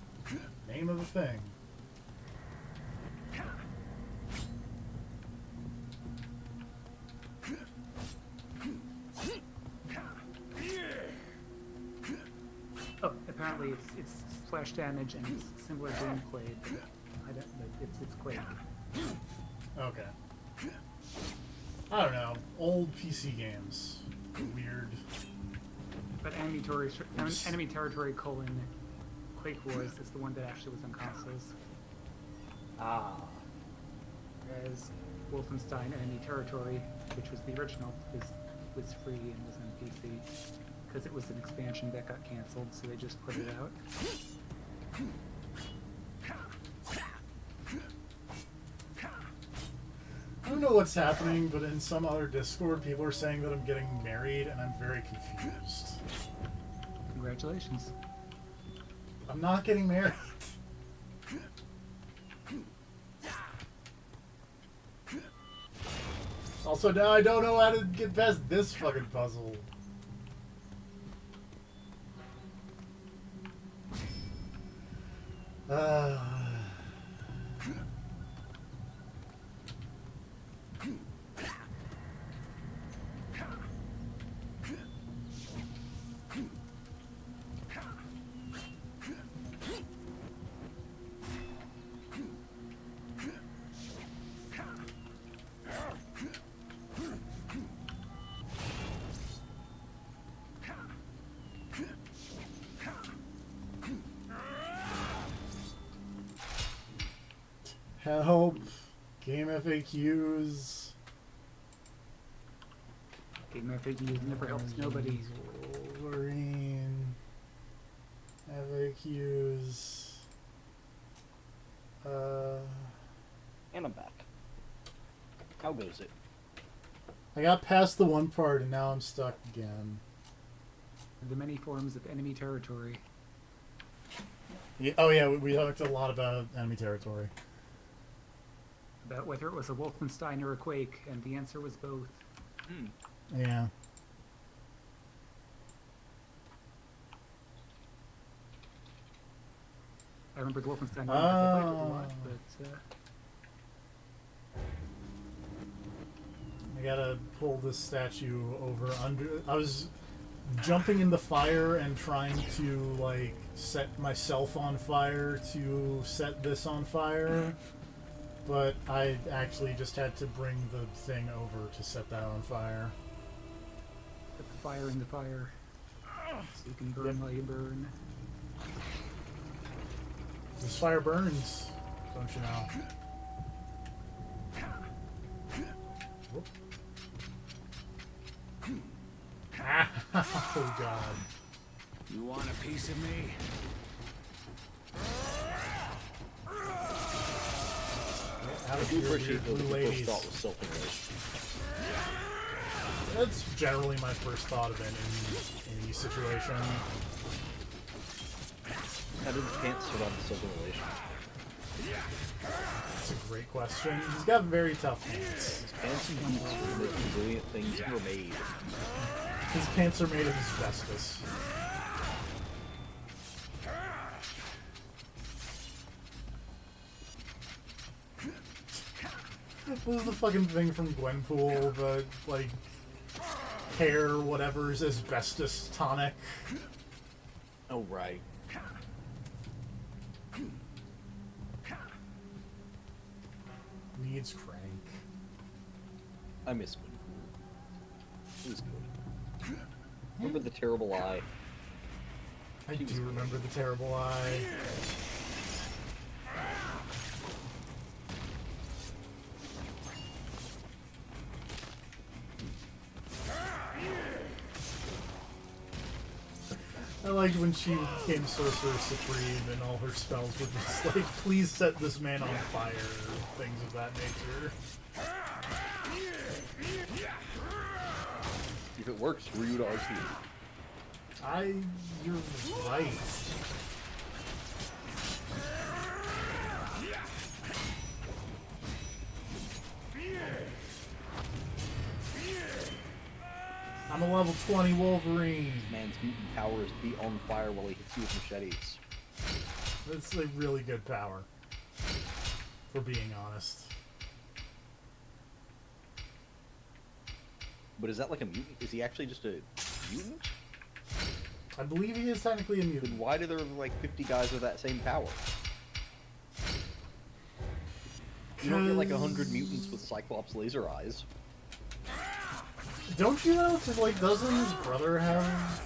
S1: name of the thing.
S12: Oh, apparently it's Splash Damage and it's similar gameplay, but it's Quake.
S1: Okay. I don't know. Old PC games. Weird.
S12: But Enemy Territory colon Quake Wars is the one that actually was on consoles.
S1: Ah.
S12: Whereas Wolfenstein Enemy Territory, which was the original, was free and was on PC. Because it was an expansion that got canceled, so they just put it out.
S1: I don't know what's happening, but in some other Discord, people are saying that I'm getting married, and I'm very confused.
S12: Congratulations.
S1: I'm not getting married. Also, now I don't know how to get past this fucking puzzle. Help. Game FAQs.
S12: Game FAQs never helps nobody.
S1: Wolverine. FAQs.
S4: And I'm back. How goes it?
S1: I got past the one part and now I'm stuck again.
S12: The many forms of enemy territory.
S1: Yeah, oh yeah, we talked a lot about enemy territory.
S12: About whether it was a Wolfenstein or a Quake, and the answer was both.
S1: Yeah.
S12: I remember the Wolfenstein one, I played it a lot, but
S1: I gotta pull this statue over under. I was jumping in the fire and trying to like set myself on fire to set this on fire, but I actually just had to bring the thing over to set that on fire.
S12: put the fire in the fire, so you can burn while you burn.
S1: This fire burns, don't you know? Whoop. Oh god.
S5: You want a piece of me?
S1: Out
S4: I
S1: of
S4: do
S1: here,
S4: appreciate
S1: blue
S4: the first
S1: ladies.
S4: thought was self-immersion.
S1: That's generally my first thought of it in any situation.
S4: How did Pants survive the self-immolation?
S1: That's a great question. He's got very tough pants.
S4: His pants and boots are the most resilient things ever made.
S1: His pants are made of asbestos. What was the fucking thing from Gwenpool? The, like, hair whatever's asbestos tonic?
S4: Oh, right.
S1: Needs crank.
S4: I miss Gwenpool. It was good. Remember the terrible eye?
S1: I do remember the terrible eye. I liked when she became Sorcerer Supreme and all her spells were just like, please set this man on fire, things of that nature.
S4: If it works, Ryu to RT.
S1: You're right. I'm a level 20 Wolverine.
S4: Man's mutant power is be on fire while he hits you with machetes.
S1: That's a really good power, for being honest.
S4: But is that like a mutant? Is he actually just a mutant?
S1: I believe he is technically a mutant.
S4: Then why do there like 50 guys with that same power? You don't get like 100 mutants with Cyclops laser eyes. Don't
S1: you know? Because like, doesn't his brother have?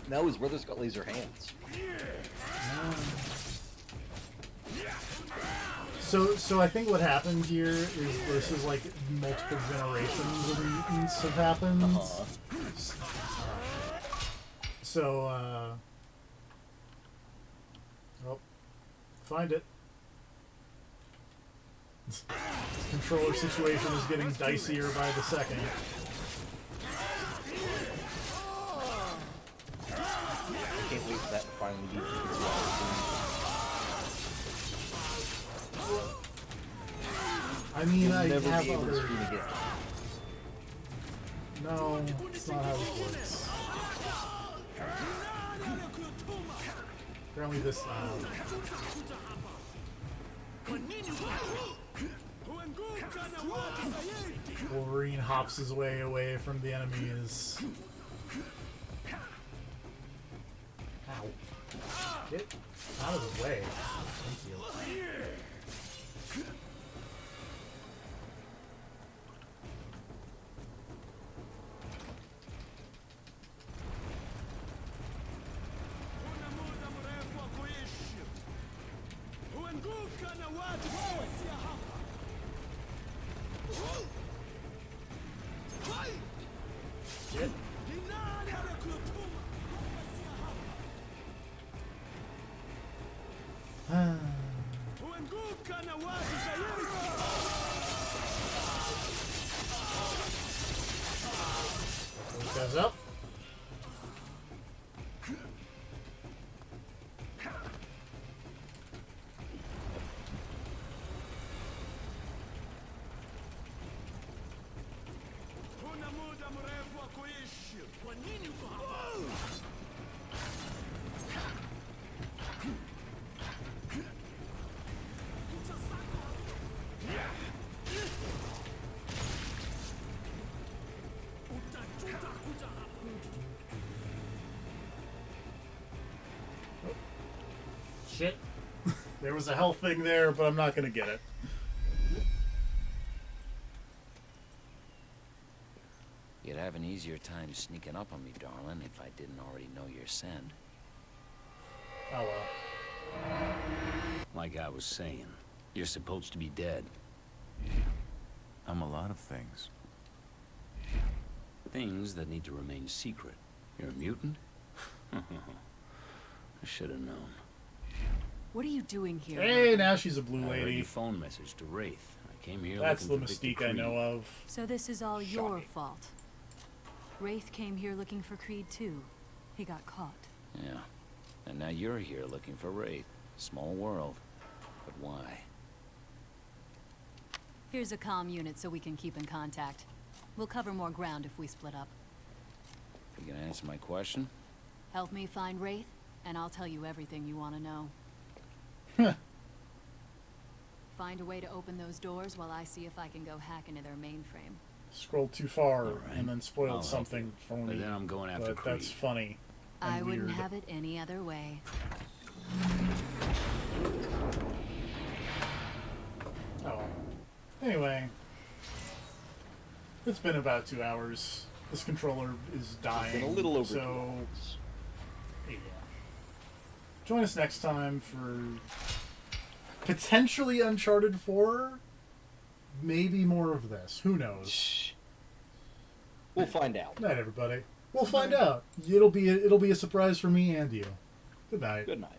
S4: No, his brother's got laser hands.
S1: So I think what happened here is this is like multiple generations of mutants have happened. Oh, find it. Controller situation is getting dicier by the second.
S4: I can't wait for that to finally be
S1: I mean,
S4: You'll
S1: I
S4: never
S1: have
S4: be able to
S1: other...
S4: stream again.
S1: No, it's not how this works. Apparently this... Wolverine hops his way away from the enemies. Ow. Get out of the way. Thank you. Those guys up.
S6: Kuna muda mrefu wa kuishi. Kwa nini uko hapa? Utajuta kuja hapa.
S1: Shit. There was a health thing there, but I'm not gonna get it.
S2: You'd have an easier time sneaking up on me, darling, if I didn't already know your scent.
S1: Oh well.
S5: Like I was saying, you're supposed to be dead.
S13: I'm a lot of things.
S5: Things that need to remain secret. You're a mutant? I should have known.
S11: What are you doing here?
S1: Hey, now she's a blue
S5: I heard
S1: lady.
S5: your phone message to Wraith. I came here
S1: That's the
S5: looking for Victor
S1: Mystique I
S5: Creed.
S1: know of.
S11: So this is all your
S1: Shocking.
S11: fault. Wraith came here looking for Creed too. He got caught.
S2: Yeah. And now you're here looking for Wraith. Small world. But why?
S11: Here's a comm unit so we can keep in contact. We'll cover more ground if we split up.
S2: You gonna answer my question?
S11: Help me find Wraith, and I'll tell you everything you want to know. Find a way to open those doors while I see if I can go hack into their mainframe.
S1: Scrolled too far
S5: All right.
S1: and then spoiled
S5: I'll help
S1: something
S5: you.
S1: for me.
S5: But then I'm going after
S1: but
S5: Creed.
S1: that's funny.
S11: I
S1: and
S11: wouldn't
S1: weird.
S11: have it any other way.
S1: Oh. Anyway. It's been about 2 hours. This controller is dying.
S4: Been a little over 2
S1: so
S4: hours.
S1: yeah. Join us next time for potentially Uncharted 4. Maybe more of this. Who knows?
S4: We'll find out.
S1: Night, everybody. We'll find out. It'll be a surprise for me and you. Good night.
S4: Good night.